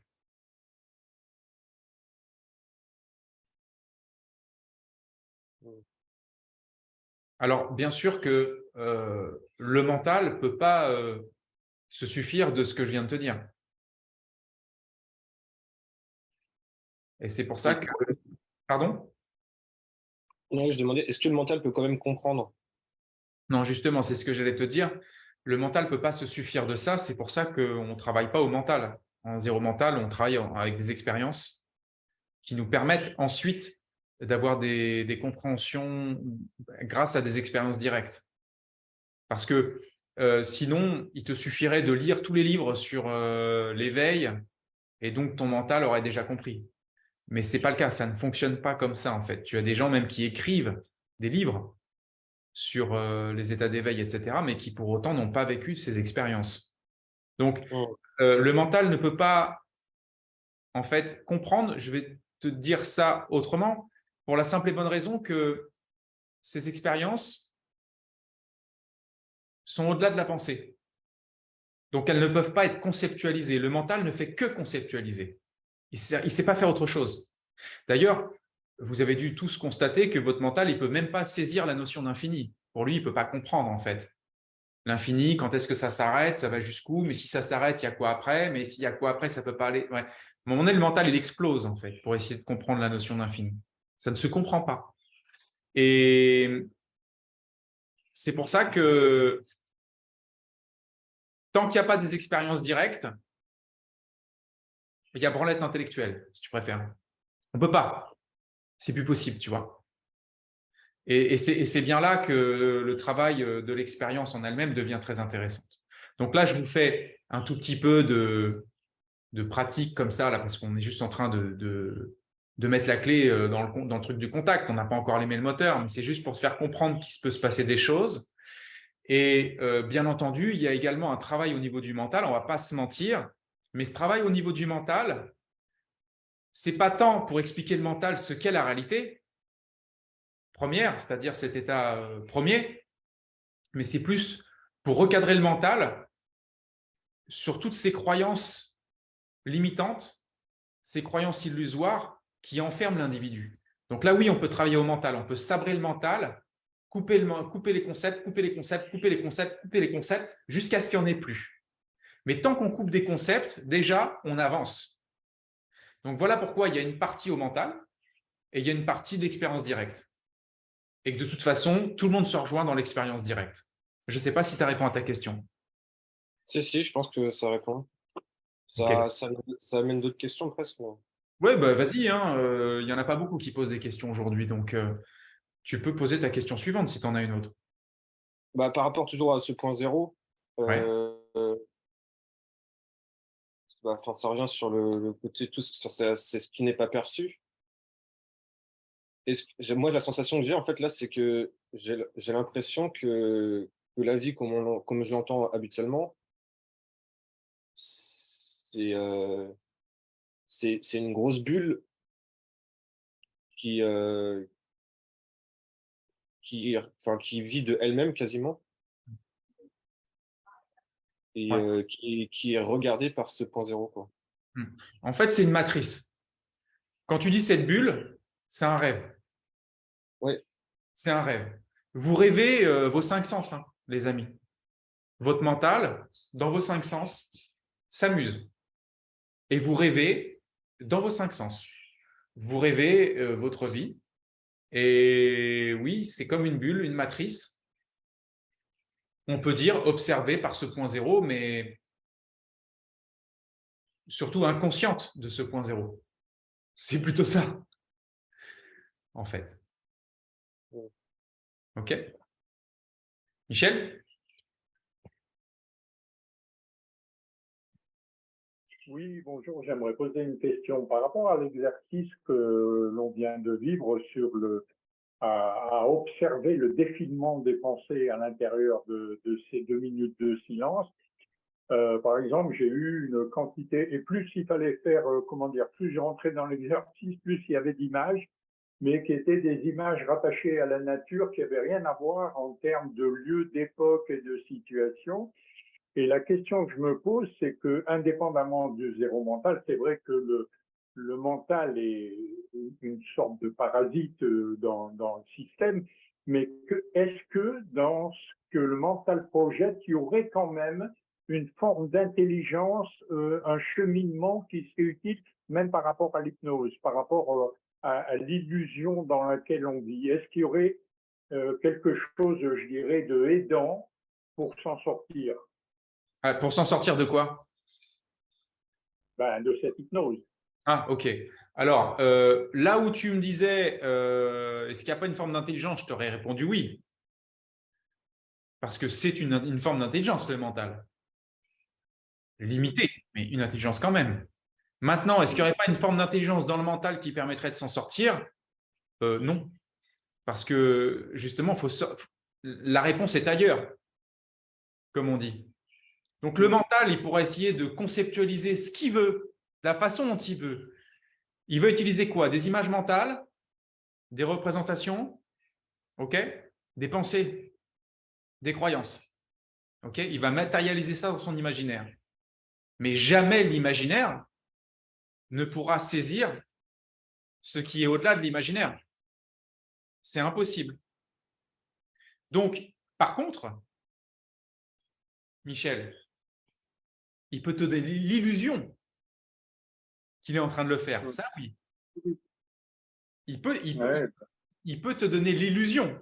Alors, bien sûr que le mental ne peut pas se suffire de ce que je viens de te dire. Et c'est pour ça que… Pardon ? Non, je demandais, est-ce que le mental peut quand même comprendre? Non, justement, c'est ce que j'allais te dire. Le mental ne peut pas se suffire de ça. C'est pour ça qu'on ne travaille pas au mental. En zéro mental, on travaille avec des expériences qui nous permettent ensuite d'avoir des compréhensions grâce à des expériences directes. Parce que Sinon, il te suffirait de lire tous les livres sur l'éveil et donc ton mental aurait déjà compris. Mais ce n'est pas le cas, ça ne fonctionne pas comme ça en fait. Tu as des gens même qui écrivent des livres sur les états d'éveil, etc., mais qui pour autant n'ont pas vécu ces expériences. Donc, le mental ne peut pas en fait comprendre, je vais te dire ça autrement, pour la simple et bonne raison que ces expériences sont au-delà de la pensée. Donc, elles ne peuvent pas être conceptualisées. Le mental ne fait que conceptualiser. Il ne sait pas faire autre chose. D'ailleurs, vous avez dû tous constater que votre mental, il ne peut même pas saisir la notion d'infini. Pour lui, il ne peut pas comprendre, en fait. L'infini, quand est-ce que ça s'arrête? Ça va jusqu'où? Mais si ça s'arrête, il y a quoi après? Mais s'il y a quoi après, ça ne peut pas aller… Ouais. À un moment donné, le mental, il explose, en fait, pour essayer de comprendre la notion d'infini. Ça ne se comprend pas. Et c'est pour ça que tant qu'il n'y a pas des expériences directes, il y a branlette intellectuelle, si tu préfères. On ne peut pas. C'est plus possible, tu vois. Et c'est bien là que le travail de l'expérience en elle-même devient très intéressant. Donc là, je vous fais un tout petit peu de pratique comme ça, là, parce qu'on est juste en train de mettre la clé dans le truc du contact. On n'a pas encore allumé le moteur, mais c'est juste pour te faire comprendre qu'il peut se passer des choses. Et bien entendu, il y a également un travail au niveau du mental, on ne va pas se mentir, mais ce travail au niveau du mental, ce n'est pas tant pour expliquer le mental ce qu'est la réalité première, c'est-à-dire cet état premier, mais c'est plus pour recadrer le mental sur toutes ces croyances limitantes, ces croyances illusoires qui enferment l'individu. Donc là, oui, on peut travailler au mental, on peut sabrer le mental, couper les concepts, couper les concepts, couper les concepts, couper les concepts, jusqu'à ce qu'il n'y en ait plus. Mais tant qu'on coupe des concepts, déjà, on avance. Donc voilà pourquoi il y a une partie au mental et il y a une partie de l'expérience directe. Et que de toute façon, tout le monde se rejoint dans l'expérience directe. Je ne sais pas si tu as répondu à ta question. Si, je pense que ça répond. Okay. Ça amène d'autres questions presque. Oui, bah, vas-y, hein, il n'y en a pas beaucoup qui posent des questions aujourd'hui, donc tu peux poser ta question suivante si tu en as une autre. Bah, par rapport toujours à ce point zéro, Ouais. bah, ça revient sur le côté, c'est ce qui n'est pas perçu. Moi, la sensation que j'ai, en fait, là, c'est que j'ai l'impression que la vie, comme je l'entends habituellement, c'est une grosse bulle qui, qui vit de elle-même quasiment et Ouais. qui est regardée par ce point zéro, quoi. En fait, c'est une matrice. Quand tu dis cette bulle, c'est un rêve. Ouais. C'est un rêve. Vous rêvez vos cinq sens, hein, les amis. Votre mental, dans vos cinq sens, s'amuse. Et vous rêvez dans vos cinq sens. Vous rêvez votre vie. Et oui, c'est comme une bulle, une matrice. On peut dire observée par ce point zéro, mais surtout inconsciente de ce point zéro. C'est plutôt ça, en fait. OK? Michel? Oui, bonjour. J'aimerais poser une question par rapport à l'exercice que l'on vient de vivre sur à observer le défilement des pensées à l'intérieur de ces 2 minutes de silence. Par exemple, j'ai eu une quantité, et plus il fallait faire, plus je rentrais dans l'exercice, plus il y avait d'images, mais qui étaient des images rattachées à la nature, qui n'avaient rien à voir en termes de lieu, d'époque et de situation. Et la question que je me pose, c'est que, indépendamment du zéro mental, c'est vrai que le mental est une sorte de parasite dans le système, mais est-ce que dans ce que le mental projette, il y aurait quand même une forme d'intelligence, un cheminement qui serait utile, même par rapport à l'hypnose, par rapport à l'illusion dans laquelle on vit? Est-ce qu'il y aurait quelque chose, je dirais, de aidant pour s'en sortir? Pour s'en sortir de quoi? De cette hypnose. Ah, ok. Alors, là où tu me disais, est-ce qu'il n'y a pas une forme d'intelligence? Je t'aurais répondu oui. Parce que c'est une forme d'intelligence, le mental. Limitée, mais une intelligence quand même. Maintenant, est-ce qu'il n'y aurait pas une forme d'intelligence dans le mental qui permettrait de s'en sortir? Non. Parce que, justement, la réponse est ailleurs, comme on dit. Donc, le mental, il pourra essayer de conceptualiser ce qu'il veut, la façon dont il veut. Il veut utiliser quoi? Des images mentales, des représentations, ok, des pensées, des croyances. Ok, il va matérialiser ça dans son imaginaire. Mais jamais l'imaginaire ne pourra saisir ce qui est au-delà de l'imaginaire. C'est impossible. Donc, par contre, Michel, il peut te donner l'illusion qu'il est en train de le faire. Ça, oui. Il peut te donner l'illusion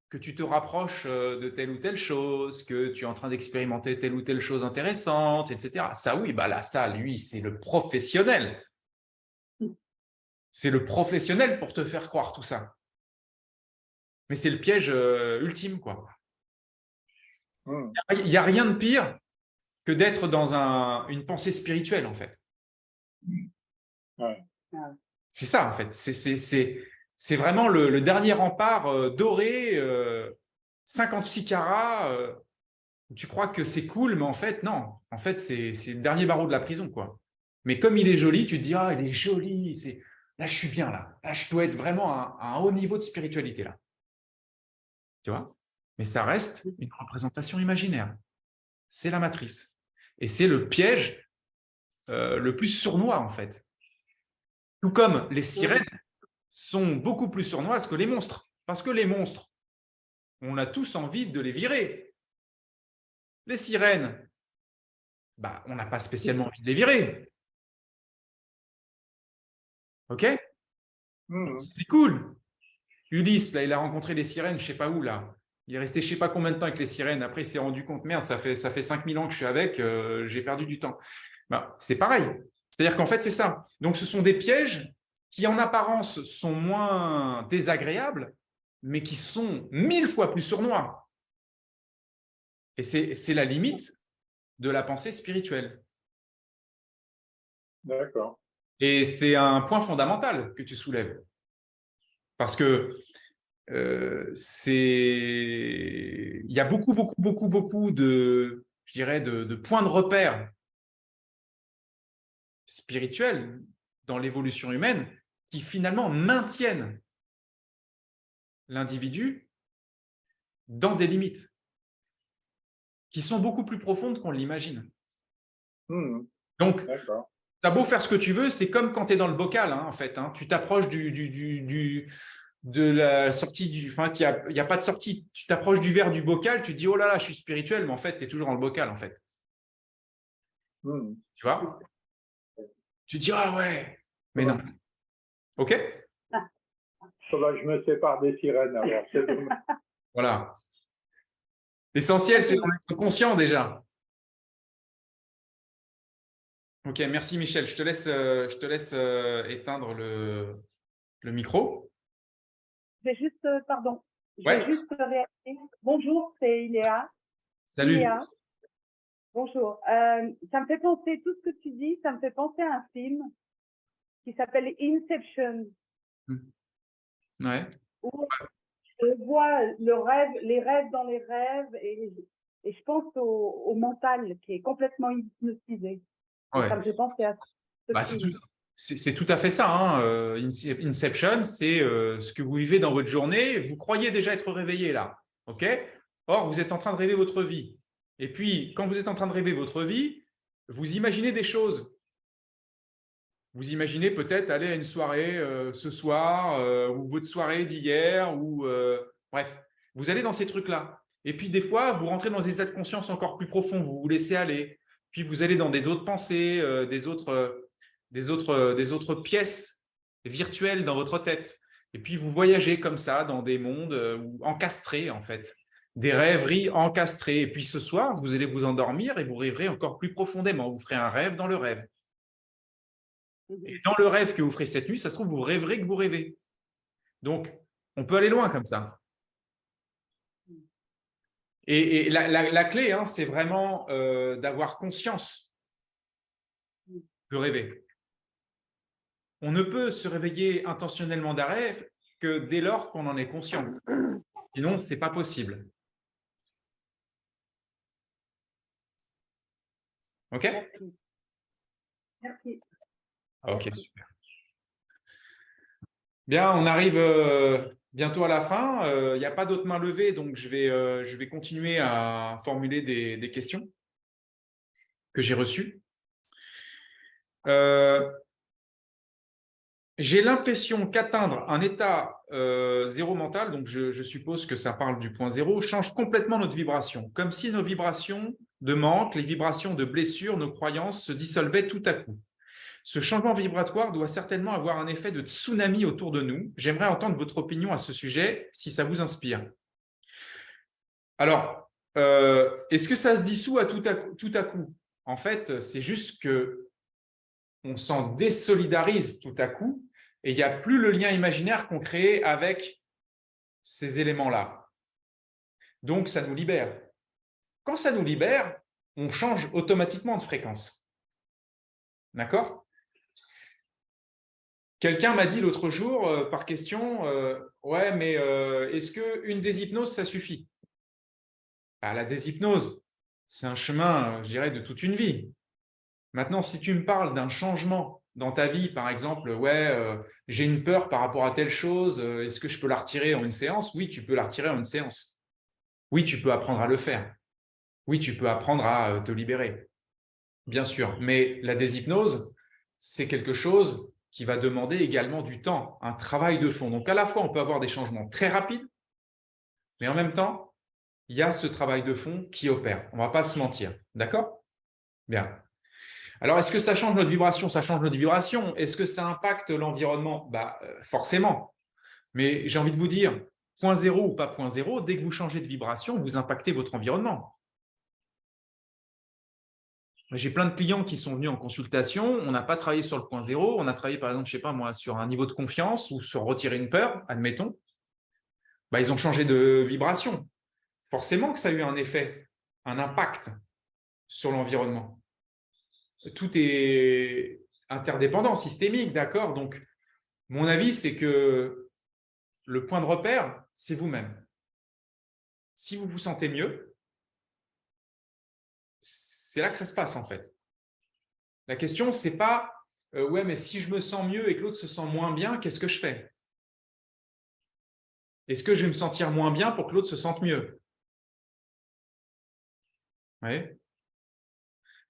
que tu te rapproches de telle ou telle chose, que tu es en train d'expérimenter telle ou telle chose intéressante, etc. Ça, oui, bah là, ça, lui, c'est le professionnel. C'est le professionnel pour te faire croire tout ça. Mais c'est le piège ultime, quoi. Il n'y a rien de pire que d'être dans une pensée spirituelle, en fait. Ouais. C'est ça, en fait. C'est vraiment le dernier rempart doré, 56 carats. Tu crois que c'est cool, mais en fait, non. En fait, c'est le dernier barreau de la prison, quoi. Mais comme il est joli, tu te dis, ah, il est joli. Là, je suis bien, là. Là, je dois être vraiment à un haut niveau de spiritualité, là. Tu vois? Mais ça reste une représentation imaginaire. C'est la matrice. Et c'est le piège le plus sournois, en fait. Tout comme les sirènes sont beaucoup plus sournoises que les monstres. Parce que les monstres, on a tous envie de les virer. Les sirènes, bah, on n'a pas spécialement envie de les virer. OK? C'est cool. Ulysse, là, il a rencontré les sirènes, je ne sais pas où, là. Il est resté je ne sais pas combien de temps avec les sirènes. Après, il s'est rendu compte, merde, ça fait 5000 ans que je suis avec, j'ai perdu du temps. Bah, c'est pareil. C'est-à-dire qu'en fait, c'est ça. Donc, ce sont des pièges qui, en apparence, sont moins désagréables, mais qui sont 1000 fois plus sournois. Et c'est la limite de la pensée spirituelle. D'accord. Et c'est un point fondamental que tu soulèves. Parce que il y a beaucoup de, je dirais, de points de repère spirituels dans l'évolution humaine qui finalement maintiennent l'individu dans des limites qui sont beaucoup plus profondes qu'on l'imagine. Donc, tu as beau faire ce que tu veux, c'est comme quand tu es dans le bocal, hein, en fait. Hein, tu t'approches de la sortie, enfin, il n'y a pas de sortie. Tu t'approches du verre du bocal, tu te dis, oh là là, je suis spirituel, mais en fait, tu es toujours dans le bocal, en fait. Tu vois? Tu te dis, ah ouais, mais non. OK? Je me sépare des sirènes, alors. Voilà. L'essentiel, c'est d'en être conscient déjà. OK, merci Michel. Je te laisse éteindre le micro. Je vais juste, pardon, je Ouais. vais juste réagir. Bonjour, c'est Iléa. Salut. Iléa. Bonjour. Ça me fait penser, tout ce que tu dis, ça me fait penser à un film qui s'appelle Inception. Ouais. Où on voit les rêves dans les rêves, et je pense au mental qui est complètement hypnotisé. Ouais. Ça me fait penser à ça. Bah, c'est tout à fait ça. Hein. Inception, c'est ce que vous vivez dans votre journée. Vous croyez déjà être réveillé là. OK? Or, vous êtes en train de rêver votre vie. Et puis, quand vous êtes en train de rêver votre vie, vous imaginez des choses. Vous imaginez peut-être aller à une soirée ce soir, ou votre soirée d'hier, ou bref, vous allez dans ces trucs-là. Et puis, des fois, vous rentrez dans des états de conscience encore plus profonds, vous vous laissez aller. Puis, vous allez dans d'autres pensées, des autres pièces virtuelles dans votre tête. Et puis, vous voyagez comme ça dans des mondes encastrés, en fait. Des rêveries encastrées. Et puis, ce soir, vous allez vous endormir et vous rêverez encore plus profondément. Vous ferez un rêve dans le rêve. Et dans le rêve que vous ferez cette nuit, ça se trouve, vous rêverez que vous rêvez. Donc, on peut aller loin comme ça. Et la clé, hein, c'est vraiment d'avoir conscience de rêver. On ne peut se réveiller intentionnellement d'un rêve que dès lors qu'on en est conscient. Sinon, ce n'est pas possible. OK? Merci. Merci. Ok, super. Bien, on arrive bientôt à la fin. Il n'y a pas d'autres mains levées, donc je vais continuer à formuler des questions que j'ai reçues. J'ai l'impression qu'atteindre un état zéro mental, donc je suppose que ça parle du point zéro, change complètement notre vibration, comme si nos vibrations de manque, les vibrations de blessure, nos croyances se dissolvaient tout à coup. Ce changement vibratoire doit certainement avoir un effet de tsunami autour de nous. J'aimerais entendre votre opinion à ce sujet, si ça vous inspire. Alors, est-ce que ça se dissout tout à coup? En fait, c'est juste qu'on s'en désolidarise tout à coup et il n'y a plus le lien imaginaire qu'on crée avec ces éléments-là. Donc, ça nous libère. Quand ça nous libère, on change automatiquement de fréquence. D'accord? Quelqu'un m'a dit l'autre jour, par question, ouais, mais est-ce qu'une déshypnose, ça suffit? La déshypnose, c'est un chemin, je dirais, de toute une vie. Maintenant, si tu me parles d'un changement dans ta vie, par exemple, ouais, j'ai une peur par rapport à telle chose, est-ce que je peux la retirer en une séance? Oui, tu peux la retirer en une séance. Oui, tu peux apprendre à le faire. Oui, tu peux apprendre à te libérer. Bien sûr, mais la déshypnose, c'est quelque chose qui va demander également du temps, un travail de fond. Donc, à la fois, on peut avoir des changements très rapides, mais en même temps, il y a ce travail de fond qui opère. On ne va pas se mentir. D'accord? Bien. Alors, est-ce que ça change notre vibration? Ça change notre vibration. Est-ce que ça impacte l'environnement? Forcément. Mais j'ai envie de vous dire, point zéro ou pas point zéro, dès que vous changez de vibration, vous impactez votre environnement. J'ai plein de clients qui sont venus en consultation, on n'a pas travaillé sur le point zéro, on a travaillé par exemple, je ne sais pas moi, sur un niveau de confiance ou sur retirer une peur, admettons. Ils ont changé de vibration. Forcément que ça a eu un effet, un impact sur l'environnement. Tout est interdépendant, systémique, d'accord? Donc, mon avis, c'est que le point de repère, c'est vous-même. Si vous vous sentez mieux, c'est là que ça se passe en fait. La question, ce n'est pas ouais, mais si je me sens mieux et que l'autre se sent moins bien, qu'est-ce que je fais? Est-ce que je vais me sentir moins bien pour que l'autre se sente mieux? Oui.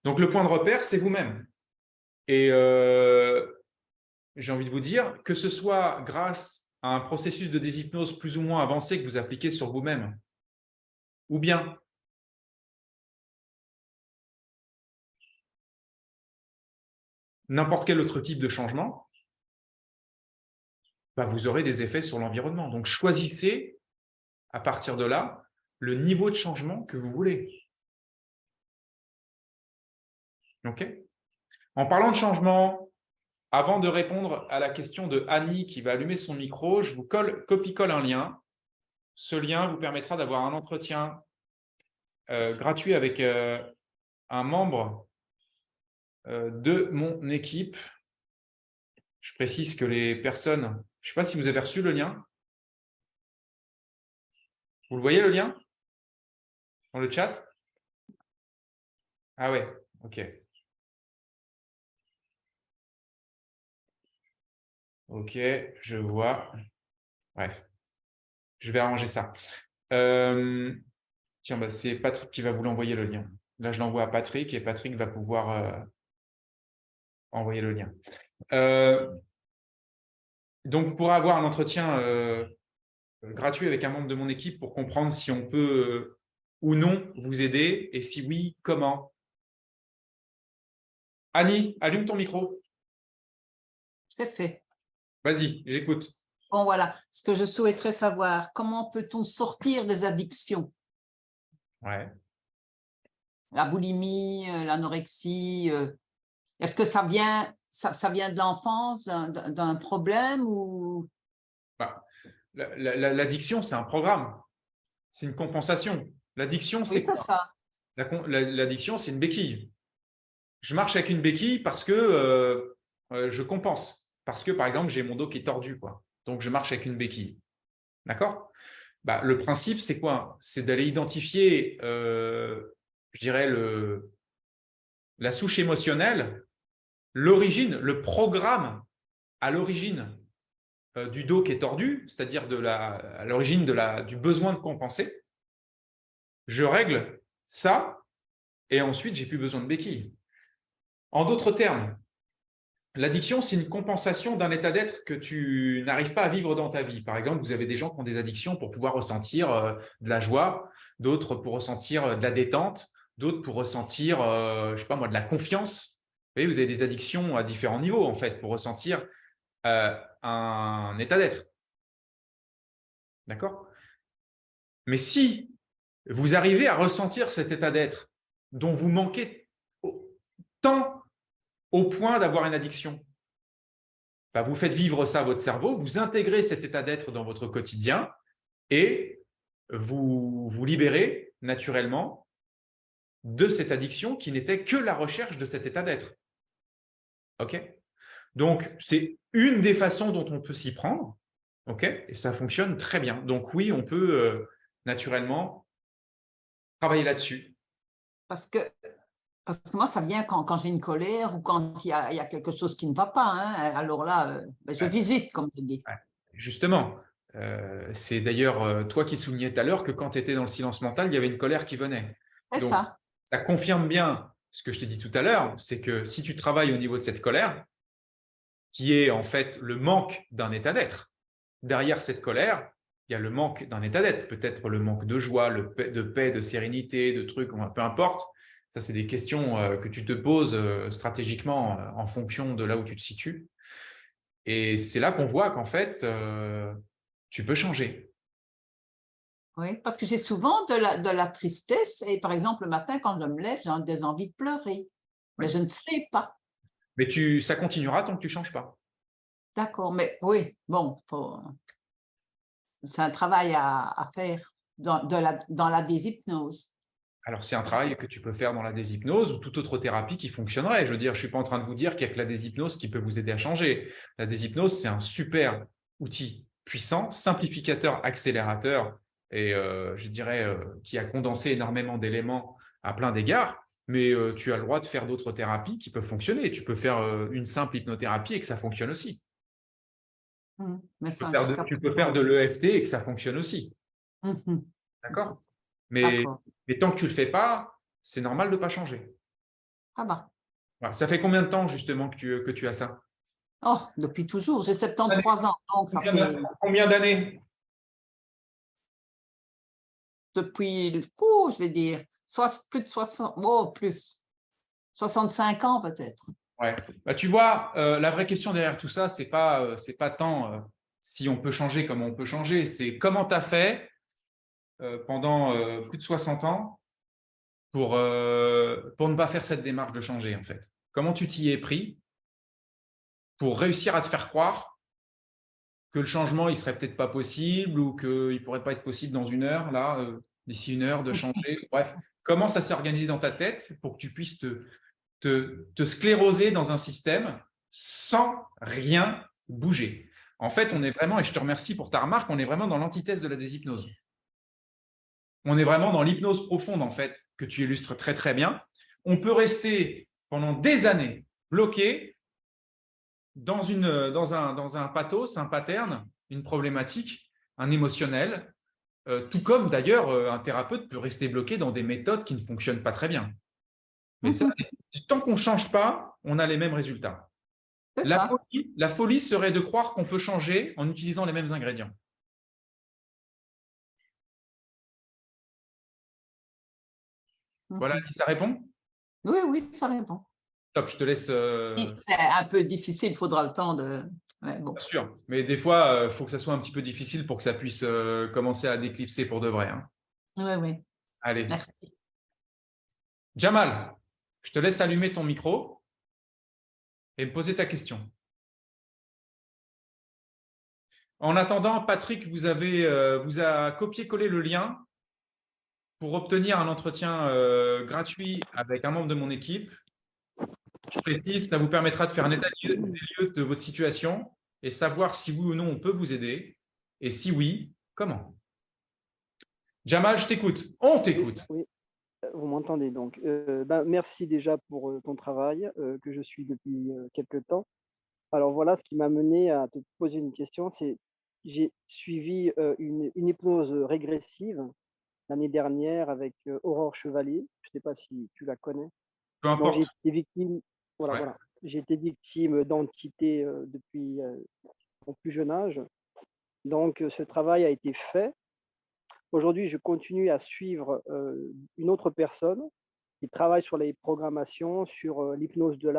Donc, le point de repère, c'est vous-même. Et j'ai envie de vous dire, que ce soit grâce à un processus de déshypnose plus ou moins avancé que vous appliquez sur vous-même, ou bien n'importe quel autre type de changement, vous aurez des effets sur l'environnement. Donc, choisissez à partir de là le niveau de changement que vous voulez. OK? En parlant de changement, avant de répondre à la question de Annie qui va allumer son micro, je vous copie-colle un lien. Ce lien vous permettra d'avoir un entretien gratuit avec un membre de mon équipe. Je précise que les personnes, je ne sais pas si vous avez reçu le lien. Vous le voyez le lien dans le chat? Ah ouais, ok. Ok, je vois. Bref, je vais arranger ça. Tiens, c'est Patrick qui va vous l'envoyer le lien. Là, je l'envoie à Patrick et Patrick va pouvoir envoyer le lien. Donc, vous pourrez avoir un entretien gratuit avec un membre de mon équipe pour comprendre si on peut ou non vous aider et si oui, comment. Annie, allume ton micro. C'est fait. Vas-y, j'écoute. Bon, voilà. Ce que je souhaiterais savoir, comment peut-on sortir des addictions? Ouais. La boulimie, l'anorexie, est-ce que ça vient de l'enfance, d'un problème ou… L'addiction, c'est un programme. C'est une compensation. L'addiction, Oui, c'est c'est quoi? ça. L'addiction, c'est une béquille. Je marche avec une béquille parce que je compense. Parce que, par exemple, j'ai mon dos qui est tordu, quoi. Donc, je marche avec une béquille. D'accord? Bah, le principe, c'est quoi? C'est d'aller identifier, je dirais, la souche émotionnelle, l'origine, le programme à l'origine du dos qui est tordu, c'est-à-dire à l'origine du besoin de compenser. Je règle ça et ensuite, j'ai plus besoin de béquille. En d'autres termes, l'addiction, c'est une compensation d'un état d'être que tu n'arrives pas à vivre dans ta vie. Par exemple, vous avez des gens qui ont des addictions pour pouvoir ressentir de la joie, d'autres pour ressentir de la détente, d'autres pour ressentir, je sais pas moi, de la confiance. Vous voyez, vous avez des addictions à différents niveaux, en fait, pour ressentir un état d'être. D'accord? Mais si vous arrivez à ressentir cet état d'être dont vous manquez tant au point d'avoir une addiction, bah, vous faites vivre ça à votre cerveau, vous intégrez cet état d'être dans votre quotidien et vous vous libérez naturellement de cette addiction qui n'était que la recherche de cet état d'être. OK? Donc, c'est une des façons dont on peut s'y prendre. OK? Et ça fonctionne très bien. Donc oui, on peut naturellement travailler là-dessus. Parce que moi, ça vient quand j'ai une colère ou quand il y a quelque chose qui ne va pas, hein. Alors là, je visite, comme je dis. Ouais. Justement, c'est d'ailleurs toi qui soulignais tout à l'heure que quand tu étais dans le silence mental, il y avait une colère qui venait. C'est Donc, ça. ça confirme bien ce que je t'ai dit tout à l'heure, c'est que si tu travailles au niveau de cette colère, qui est en fait le manque d'un état d'être, derrière cette colère, il y a le manque d'un état d'être, peut-être le manque de joie, de paix, de sérénité, de trucs, peu importe. Ça, c'est des questions que tu te poses stratégiquement en fonction de là où tu te situes. Et c'est là qu'on voit qu'en fait, tu peux changer. Oui, parce que j'ai souvent de la tristesse et par exemple, le matin, quand je me lève, j'ai des envies de pleurer. Mais Oui. je ne sais pas. Mais ça continuera tant que tu ne changes pas. D'accord, mais oui, bon, c'est un travail à faire dans la déshypnose. Alors, c'est un travail que tu peux faire dans la déshypnose ou toute autre thérapie qui fonctionnerait. Je veux dire, je ne suis pas en train de vous dire qu'il n'y a que la déshypnose qui peut vous aider à changer. La déshypnose, c'est un super outil puissant, simplificateur, accélérateur et je dirais qui a condensé énormément d'éléments à plein d'égards. Mais tu as le droit de faire d'autres thérapies qui peuvent fonctionner. Tu peux faire une simple hypnothérapie et que ça fonctionne aussi. Mais Tu ça, tu peux faire de l'EFT et que ça fonctionne aussi. D'accord? Mais D'accord. tant que tu ne le fais pas, c'est normal de ne pas changer. Ah bah. Voilà. Ça fait combien de temps justement que tu as ça? Oh, depuis toujours. J'ai 73 ans, donc ça fait Combien d'années? depuis, je vais dire, plus de 60, plus, 65 ans peut-être. Ouais. Bah, tu vois, la vraie question derrière tout ça, c'est pas tant si on peut changer, comment on peut changer, c'est comment tu as fait pendant plus de 60 ans pour ne pas faire cette démarche de changer, en fait. Comment tu t'y es pris pour réussir à te faire croire que le changement, il serait peut-être pas possible ou qu'il pourrait pas être possible dans une heure, là, d'ici une heure, de changer. Bref, comment ça s'est organisé dans ta tête pour que tu puisses te scléroser dans un système sans rien bouger. En fait, on est vraiment, et je te remercie pour ta remarque, on est vraiment dans l'antithèse de la déshypnose. On est vraiment dans l'hypnose profonde, en fait, que tu illustres très, très bien. On peut rester pendant des années bloqué dans un pathos, un pattern, une problématique, un émotionnel, tout comme d'ailleurs un thérapeute peut rester bloqué dans des méthodes qui ne fonctionnent pas très bien. Mais ça, tant qu'on ne change pas, on a les mêmes résultats. C'est ça. La folie serait de croire qu'on peut changer en utilisant les mêmes ingrédients. Voilà, ça répond? Oui, oui, ça répond. Top, je te laisse. C'est un peu difficile, il faudra le temps de… Ouais, bon. Bien sûr, mais des fois, il faut que ça soit un petit peu difficile pour que ça puisse commencer à déclipser pour de vrai. Hein. Oui, oui. Allez. Merci. Jamal, je te laisse allumer ton micro et me poser ta question. En attendant, Patrick vous a copié-collé le lien pour obtenir un entretien gratuit avec un membre de mon équipe. Je précise, ça vous permettra de faire un état des lieux de votre situation et savoir si oui ou non on peut vous aider. Et si oui, comment? Jamal, je t'écoute. On t'écoute. Oui, vous m'entendez donc. Merci déjà pour ton travail que je suis depuis quelques temps. Alors voilà, ce qui m'a mené à te poser une question, c'est j'ai suivi une hypnose régressive l'année dernière avec Aurore Chevalier. Je ne sais pas si tu la connais. Peu Donc importe. j'ai été victime, Ouais. voilà, j'ai été victime d'entités depuis mon plus jeune âge. Donc ce travail a été fait. Aujourd'hui, je continue à suivre une autre personne qui travaille sur les programmations, sur l'hypnose de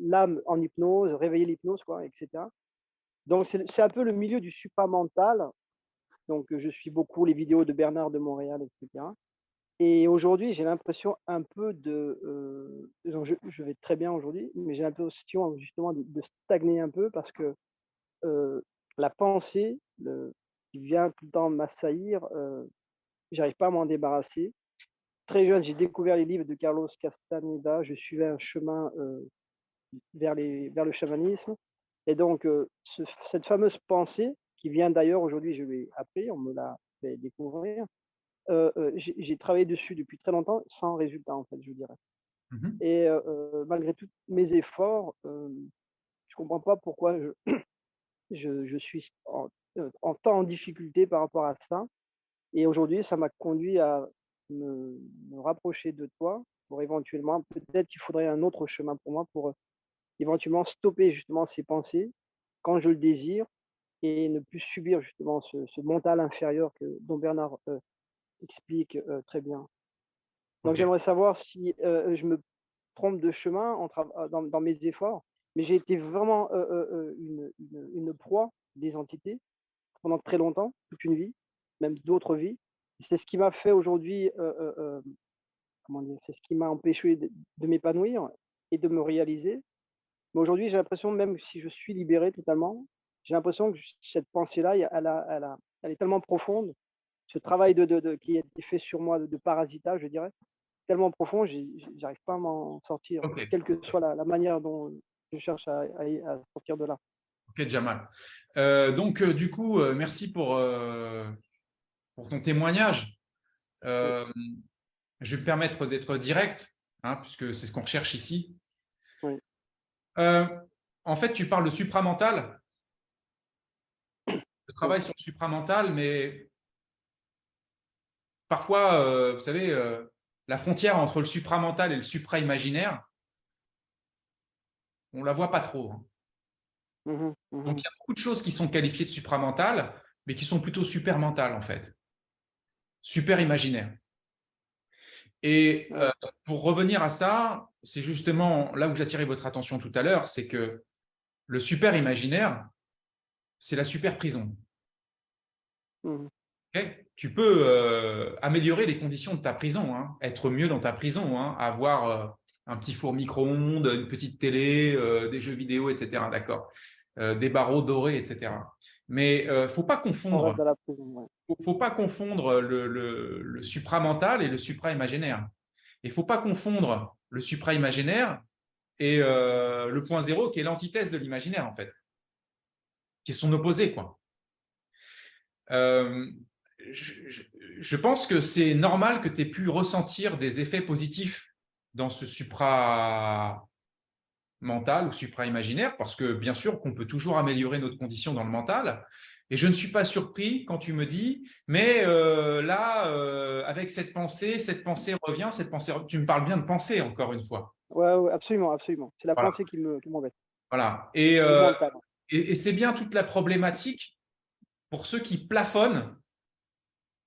l'âme en hypnose, réveiller l'hypnose, quoi, etc. Donc, c'est un peu le milieu du supramental. Donc, je suis beaucoup les vidéos de Bernard de Montréal, etc. Et aujourd'hui, j'ai l'impression un peu donc je vais très bien aujourd'hui, mais j'ai l'impression justement de stagner un peu parce que la pensée qui vient tout le temps m'assaillir, j'arrive pas à m'en débarrasser. Très jeune, j'ai découvert les livres de Carlos Castaneda. Je suivais un chemin vers le chamanisme. Et donc, cette fameuse pensée, qui vient d'ailleurs aujourd'hui, je l'ai appris, on me l'a fait découvrir. J'ai travaillé dessus depuis très longtemps, sans résultat, en fait, je dirais. Et malgré tous mes efforts, je comprends pas pourquoi je suis tant en difficulté par rapport à ça. Et aujourd'hui, ça m'a conduit à me rapprocher de toi pour éventuellement, peut-être qu'il faudrait un autre chemin pour moi pour éventuellement stopper justement ces pensées quand je le désire et ne plus subir justement ce mental inférieur dont Bernard explique très bien. Donc j'aimerais savoir si je me trompe de chemin dans mes efforts, mais j'ai été vraiment une proie des entités pendant très longtemps, toute une vie, même d'autres vies. C'est ce qui m'a fait aujourd'hui, comment dire, c'est ce qui m'a empêché de m'épanouir et de me réaliser. Mais aujourd'hui, j'ai l'impression, même si je suis libéré totalement, j'ai l'impression que cette pensée-là, elle est tellement profonde. Ce travail qui a été fait sur moi de parasitage, je dirais, tellement profond, j'arrive pas à m'en sortir, Ok. quelle que soit la manière dont je cherche à sortir de là. Ok, Jamal. Du coup, merci pour ton témoignage. Je vais me permettre d'être direct, hein, puisque c'est ce qu'on recherche ici. Oui. En fait, tu parles de supramental. Je travaille sur le supramental, mais parfois, vous savez, la frontière entre le supramental et le supra-imaginaire, on ne la voit pas trop. Hein. Donc, il y a beaucoup de choses qui sont qualifiées de supramentales, mais qui sont plutôt supermentales, en fait. Super imaginaire. Et pour revenir à ça, c'est justement là où j'attirais votre attention tout à l'heure, c'est que le super imaginaire, c'est la super prison. Okay, tu peux améliorer les conditions de ta prison, hein, être mieux dans ta prison, hein, avoir un petit four micro-ondes, une petite télé, des jeux vidéo, etc. D'accord, des barreaux dorés, etc. Mais faut pas confondre. Faut pas confondre le supramental et le supra-imaginaire. Il ne faut pas confondre le supra-imaginaire et le point zéro qui est l'antithèse de l'imaginaire, en fait, qui sont opposés, quoi. Je pense que c'est normal que tu aies pu ressentir des effets positifs dans ce supra-mental ou supra-imaginaire, parce que bien sûr qu'on peut toujours améliorer notre condition dans le mental. Et je ne suis pas surpris quand tu me dis, mais avec cette pensée revient, tu me parles bien de pensée, encore une fois. Ouais, absolument, absolument. C'est la pensée qui m'embête. Voilà. Et c'est bien toute la problématique pour ceux qui plafonnent.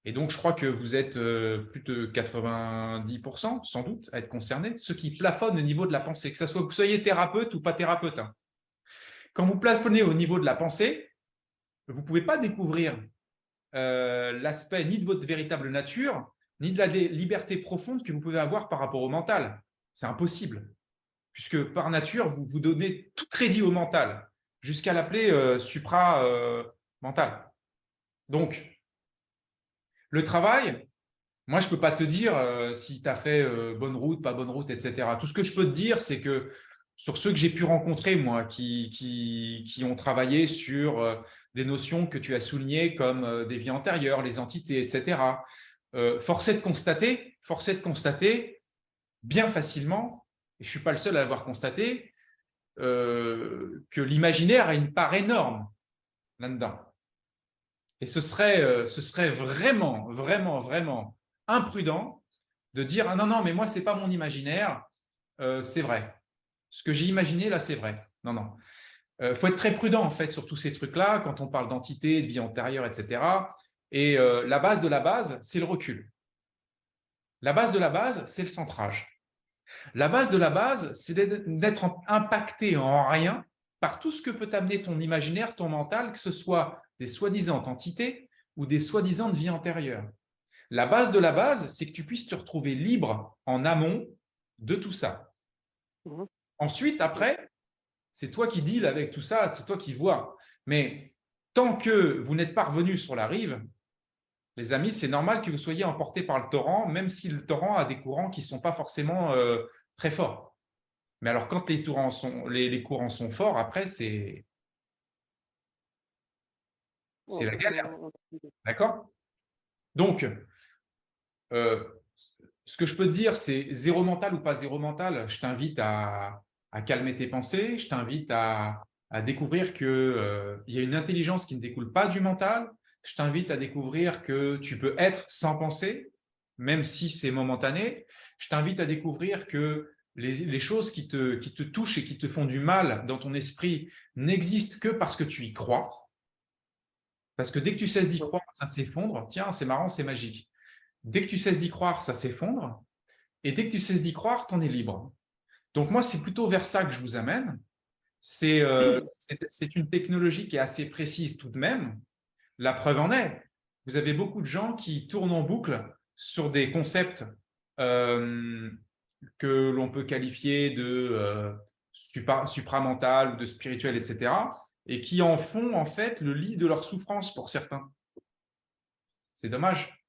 Et donc, je crois que vous êtes plus de 90%, sans doute, à être concernés, ceux qui plafonnent au niveau de la pensée, que vous soyez thérapeute ou pas thérapeute. Hein. Quand vous plafonnez au niveau de la pensée, vous ne pouvez pas découvrir l'aspect ni de votre véritable nature, ni de la liberté profonde que vous pouvez avoir par rapport au mental. C'est impossible, puisque par nature, vous donnez tout crédit au mental, jusqu'à l'appeler supra-mental. Donc, le travail, Moi, je ne peux pas te dire si tu as fait bonne route, pas bonne route, etc. Tout ce que je peux te dire, c'est que sur ceux que j'ai pu rencontrer, moi, qui ont travaillé sur des notions que tu as soulignées comme des vies antérieures, les entités, etc., force est de constater bien facilement, et je ne suis pas le seul à l'avoir constaté, que l'imaginaire a une part énorme là-dedans. Et ce serait vraiment, vraiment, vraiment imprudent de dire « Ah non, non, mais moi, ce n'est pas mon imaginaire, c'est vrai. Ce que j'ai imaginé, là, c'est vrai. » Non, non. Faut être très prudent, en fait, sur tous ces trucs-là, quand on parle d'entité, de vie antérieure, etc. Et la base de la base, c'est le recul. La base de la base, c'est le centrage. La base de la base, c'est d'être impacté en rien par tout ce que peut t'amener ton imaginaire, ton mental, que ce soit des soi-disant entités ou des soi-disant de vie antérieure. La base de la base, c'est que tu puisses te retrouver libre en amont de tout ça. Ensuite, après, c'est toi qui deals avec tout ça, c'est toi qui vois. Mais tant que vous n'êtes pas revenu sur la rive, les amis, c'est normal que vous soyez emportés par le torrent, même si le torrent a des courants qui ne sont pas forcément très forts. Mais alors, quand les courants sont forts, après, c'est la galère. D'accord? Donc, ce que je peux te dire, c'est zéro mental ou pas zéro mental. Je t'invite à calmer tes pensées. Je t'invite à découvrir qu'il y a une intelligence qui ne découle pas du mental. Je t'invite à découvrir que tu peux être sans penser, même si c'est momentané. Je t'invite à découvrir que les choses qui te touchent et qui te font du mal dans ton esprit n'existent que parce que tu y crois. Parce que dès que tu cesses d'y croire, ça s'effondre. Tiens, c'est marrant, c'est magique. Dès que tu cesses d'y croire, ça s'effondre. Et dès que tu cesses d'y croire, tu en es libre. Donc moi, c'est plutôt vers ça que je vous amène. C'est une technologie qui est assez précise tout de même. La preuve en est, vous avez beaucoup de gens qui tournent en boucle sur des concepts que l'on peut qualifier de supramental, de spirituel, etc. et qui en font en fait le lit de leur souffrance pour certains. C'est dommage.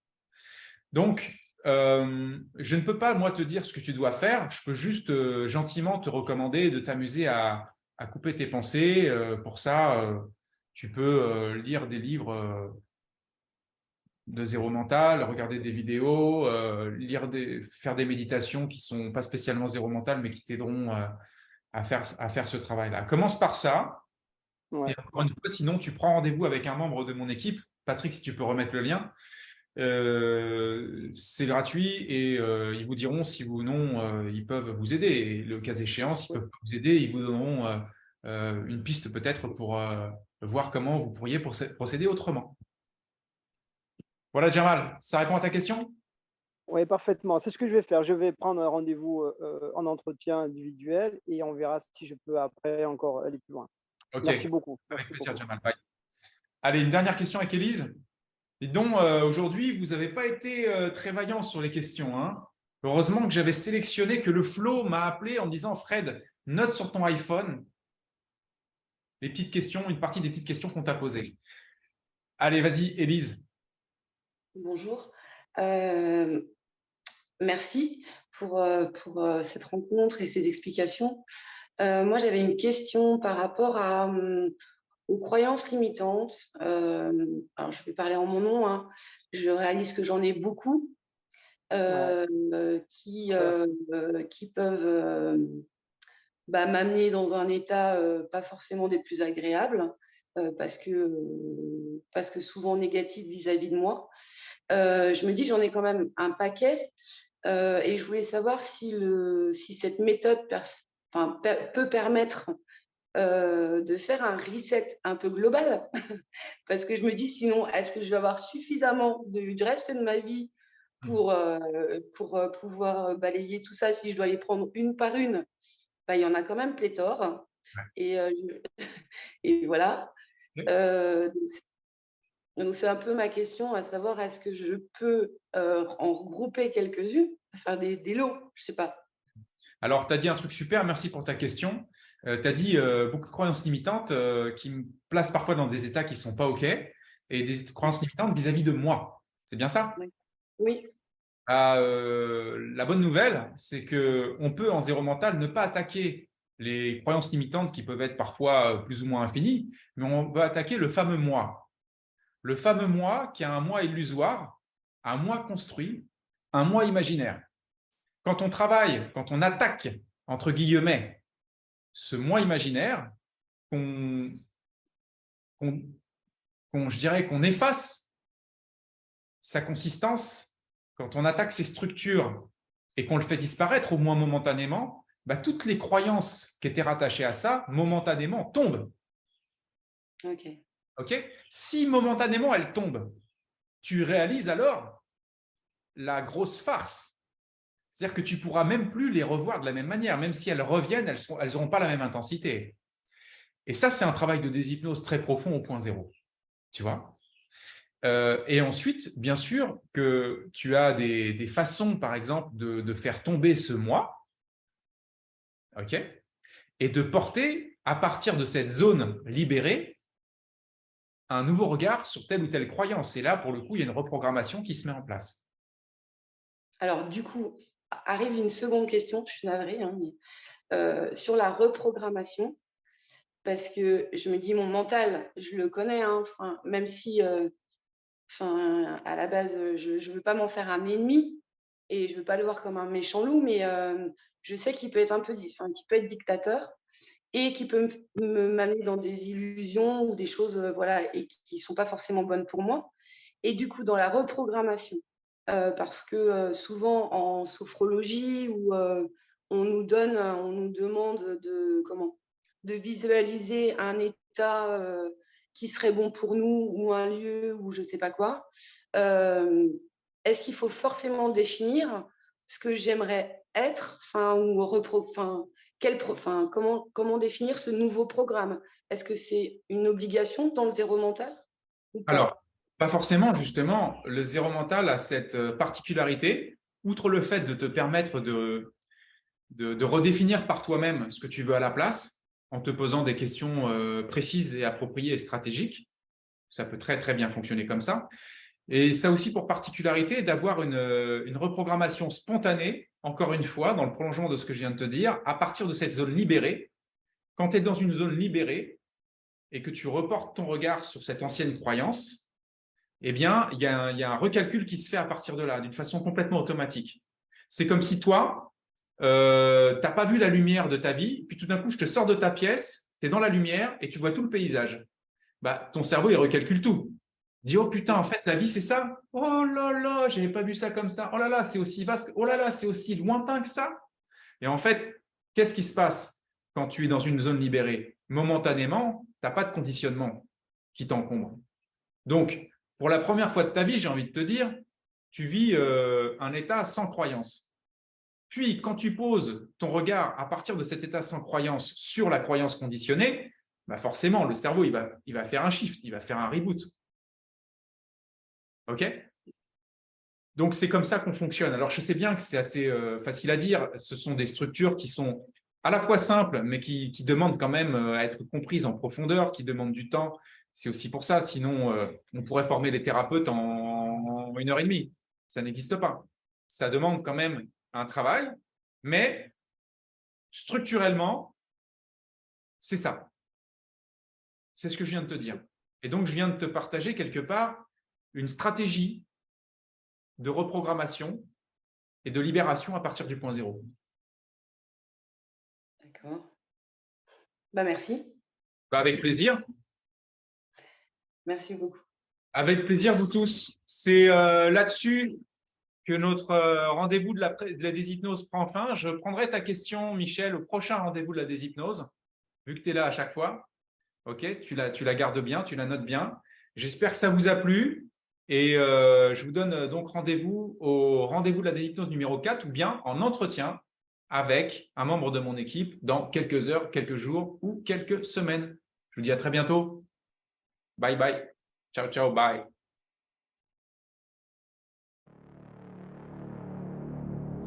Donc, je ne peux pas, moi, te dire ce que tu dois faire. Je peux juste gentiment te recommander de t'amuser à couper tes pensées. Pour ça, tu peux lire des livres de zéro mental, regarder des vidéos, faire des méditations qui ne sont pas spécialement zéro mental, mais qui t'aideront à faire ce travail-là. Commence par ça. Ouais. Et encore une fois, sinon, tu prends rendez-vous avec un membre de mon équipe. Patrick, si tu peux remettre le lien. C'est gratuit et ils vous diront si oui ou non ils peuvent vous aider. Et le cas échéant, s'ils peuvent vous aider, ils vous donneront une piste peut-être pour voir comment vous pourriez procéder autrement. Voilà, Jamal, ça répond à ta question? Oui, parfaitement. C'est ce que je vais faire. Je vais prendre un rendez-vous en entretien individuel et on verra si je peux après encore aller plus loin. Ok. Merci beaucoup. Avec plaisir, Jamal. Bye. Allez, une dernière question avec Élise. Et donc, aujourd'hui, vous n'avez pas été très vaillant sur les questions. Hein. Heureusement que j'avais sélectionné, que le flow m'a appelé en me disant « Fred, note sur ton iPhone les petites questions, une partie des petites questions qu'on t'a posées. » Allez, vas-y, Élise. Bonjour. Merci pour cette rencontre et ces explications. Moi, j'avais une question par rapport aux croyances limitantes. Alors, je vais parler en mon nom. Hein. Je réalise que j'en ai beaucoup qui peuvent m'amener dans un état pas forcément des plus agréables parce que souvent négatif vis-à-vis de moi. Je me dis, j'en ai quand même un paquet et je voulais savoir si cette méthode peut permettre de faire un reset un peu global parce que je me dis sinon, est-ce que je vais avoir suffisamment du reste de ma vie pour pouvoir balayer tout ça? Si je dois les prendre une par une, il y en a quand même pléthore. Et voilà. Donc, c'est un peu ma question, à savoir, est-ce que je peux en regrouper quelques-unes, faire des lots? Je ne sais pas. Alors, tu as dit un truc super, merci pour ta question. Tu as dit beaucoup de croyances limitantes qui me placent parfois dans des états qui ne sont pas OK et des croyances limitantes vis-à-vis de moi. C'est bien ça? Oui. La bonne nouvelle, c'est qu'on peut en zéro mental ne pas attaquer les croyances limitantes qui peuvent être parfois plus ou moins infinies, mais on peut attaquer le fameux moi. Le fameux moi qui est un moi illusoire, un moi construit, un moi imaginaire. Quand on travaille, quand on attaque, entre guillemets, ce moi imaginaire, je dirais qu'on efface sa consistance, quand on attaque ces structures et qu'on le fait disparaître au moins momentanément, toutes les croyances qui étaient rattachées à ça, momentanément, tombent. Ok. Si momentanément elles tombent, tu réalises alors la grosse farce. C'est-à-dire que tu ne pourras même plus les revoir de la même manière. Même si elles reviennent, elles n'auront pas la même intensité. Et ça, c'est un travail de déshypnose très profond au point zéro. Tu vois ? Et ensuite, bien sûr, que tu as des façons, par exemple, de faire tomber ce moi, ok, et de porter, à partir de cette zone libérée, un nouveau regard sur telle ou telle croyance. Et là, pour le coup, il y a une reprogrammation qui se met en place. Alors, du coup, arrive une seconde question, je suis navrée, mais, sur la reprogrammation, parce que je me dis, mon mental, je le connais, même si, à la base, je ne veux pas m'en faire un ennemi et je ne veux pas le voir comme un méchant loup, mais je sais qu'il peut être qu'il peut être dictateur et qui peut m'amener dans des illusions ou des choses et qui ne sont pas forcément bonnes pour moi. Et du coup, dans la reprogrammation, parce que souvent en sophrologie, où on nous demande de visualiser un état qui serait bon pour nous, ou un lieu, ou je ne sais pas quoi. Est-ce qu'il faut forcément définir ce que j'aimerais être, comment définir ce nouveau programme? Est-ce que c'est une obligation dans le zéro mental ou pas? Alors, pas forcément, justement. Le zéro mental a cette particularité, outre le fait de te permettre de redéfinir par toi-même ce que tu veux à la place, en te posant des questions précises et appropriées et stratégiques. Ça peut très, très bien fonctionner comme ça. Et ça aussi pour particularité d'avoir une reprogrammation spontanée, encore une fois, dans le prolongement de ce que je viens de te dire, à partir de cette zone libérée. Quand tu es dans une zone libérée et que tu reportes ton regard sur cette ancienne croyance, eh bien, il y a un recalcul qui se fait à partir de là, d'une façon complètement automatique. C'est comme si toi, tu n'as pas vu la lumière de ta vie, puis tout d'un coup, je te sors de ta pièce, tu es dans la lumière et tu vois tout le paysage. Ton cerveau, il recalcule tout. Il dit, oh putain, en fait, la vie, c'est ça. Oh là là, je n'avais pas vu ça comme ça. Oh là là, c'est aussi vaste. Oh là là, c'est aussi lointain que ça. Et en fait, qu'est-ce qui se passe quand tu es dans une zone libérée? Momentanément, tu n'as pas de conditionnement qui t'encombre. Donc, pour la première fois de ta vie, j'ai envie de te dire, tu vis un état sans croyance. Puis, quand tu poses ton regard à partir de cet état sans croyance sur la croyance conditionnée, forcément, le cerveau, il va faire un shift, il va faire un reboot. OK? Donc, c'est comme ça qu'on fonctionne. Alors, je sais bien que c'est assez facile à dire. Ce sont des structures qui sont à la fois simples, mais qui demandent quand même à être comprises en profondeur, qui demandent du temps. C'est aussi pour ça. Sinon, on pourrait former les thérapeutes en 1h30. Ça n'existe pas. Ça demande quand même un travail, mais structurellement, c'est ça. C'est ce que je viens de te dire. Et donc, je viens de te partager quelque part une stratégie de reprogrammation et de libération à partir du point zéro. D'accord. Merci. Avec plaisir. Merci beaucoup. Avec plaisir, vous tous. C'est là-dessus que notre rendez-vous de la déshypnose prend fin. Je prendrai ta question, Michel, au prochain rendez-vous de la déshypnose, vu que tu es là à chaque fois. Ok, tu la gardes bien, tu la notes bien. J'espère que ça vous a plu. Et je vous donne donc rendez-vous au rendez-vous de la déshypnose numéro 4 ou bien en entretien avec un membre de mon équipe dans quelques heures, quelques jours ou quelques semaines. Je vous dis à très bientôt. Bye bye. Ciao, ciao, bye.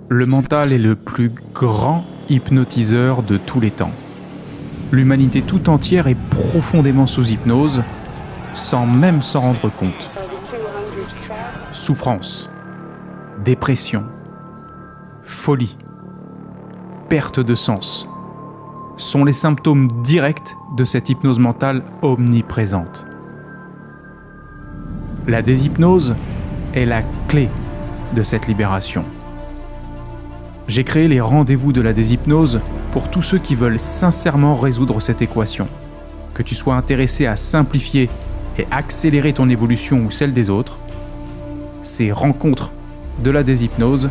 Le mental est le plus grand hypnotiseur de tous les temps. L'humanité tout entière est profondément sous hypnose, sans même s'en rendre compte. Souffrance, dépression, folie, perte de sens sont les symptômes directs de cette hypnose mentale omniprésente. La déshypnose est la clé de cette libération. J'ai créé les rendez-vous de la déshypnose pour tous ceux qui veulent sincèrement résoudre cette équation. Que tu sois intéressé à simplifier et accélérer ton évolution ou celle des autres, ces rencontres de la déshypnose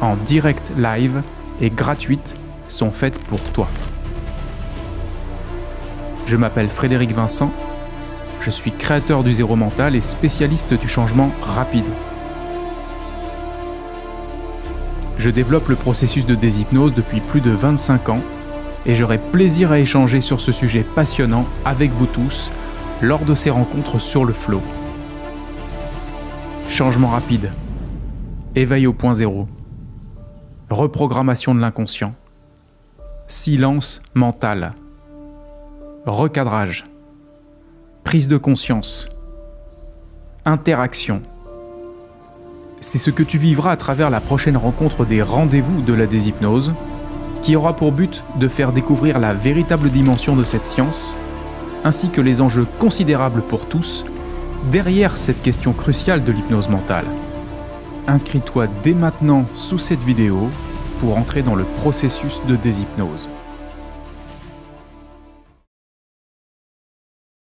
en direct live et gratuites sont faites pour toi. Je m'appelle Frédéric Vincent, je suis créateur du Zéro Mental et spécialiste du changement rapide. Je développe le processus de déshypnose depuis plus de 25 ans et j'aurai plaisir à échanger sur ce sujet passionnant avec vous tous lors de ces rencontres sur le flow. Changement rapide, éveil au point zéro, reprogrammation de l'inconscient, silence mental, recadrage, prise de conscience, interaction. C'est ce que tu vivras à travers la prochaine rencontre des rendez-vous de la déshypnose, qui aura pour but de faire découvrir la véritable dimension de cette science, ainsi que les enjeux considérables pour tous derrière cette question cruciale de l'hypnose mentale. Inscris-toi dès maintenant sous cette vidéo pour entrer dans le processus de déshypnose.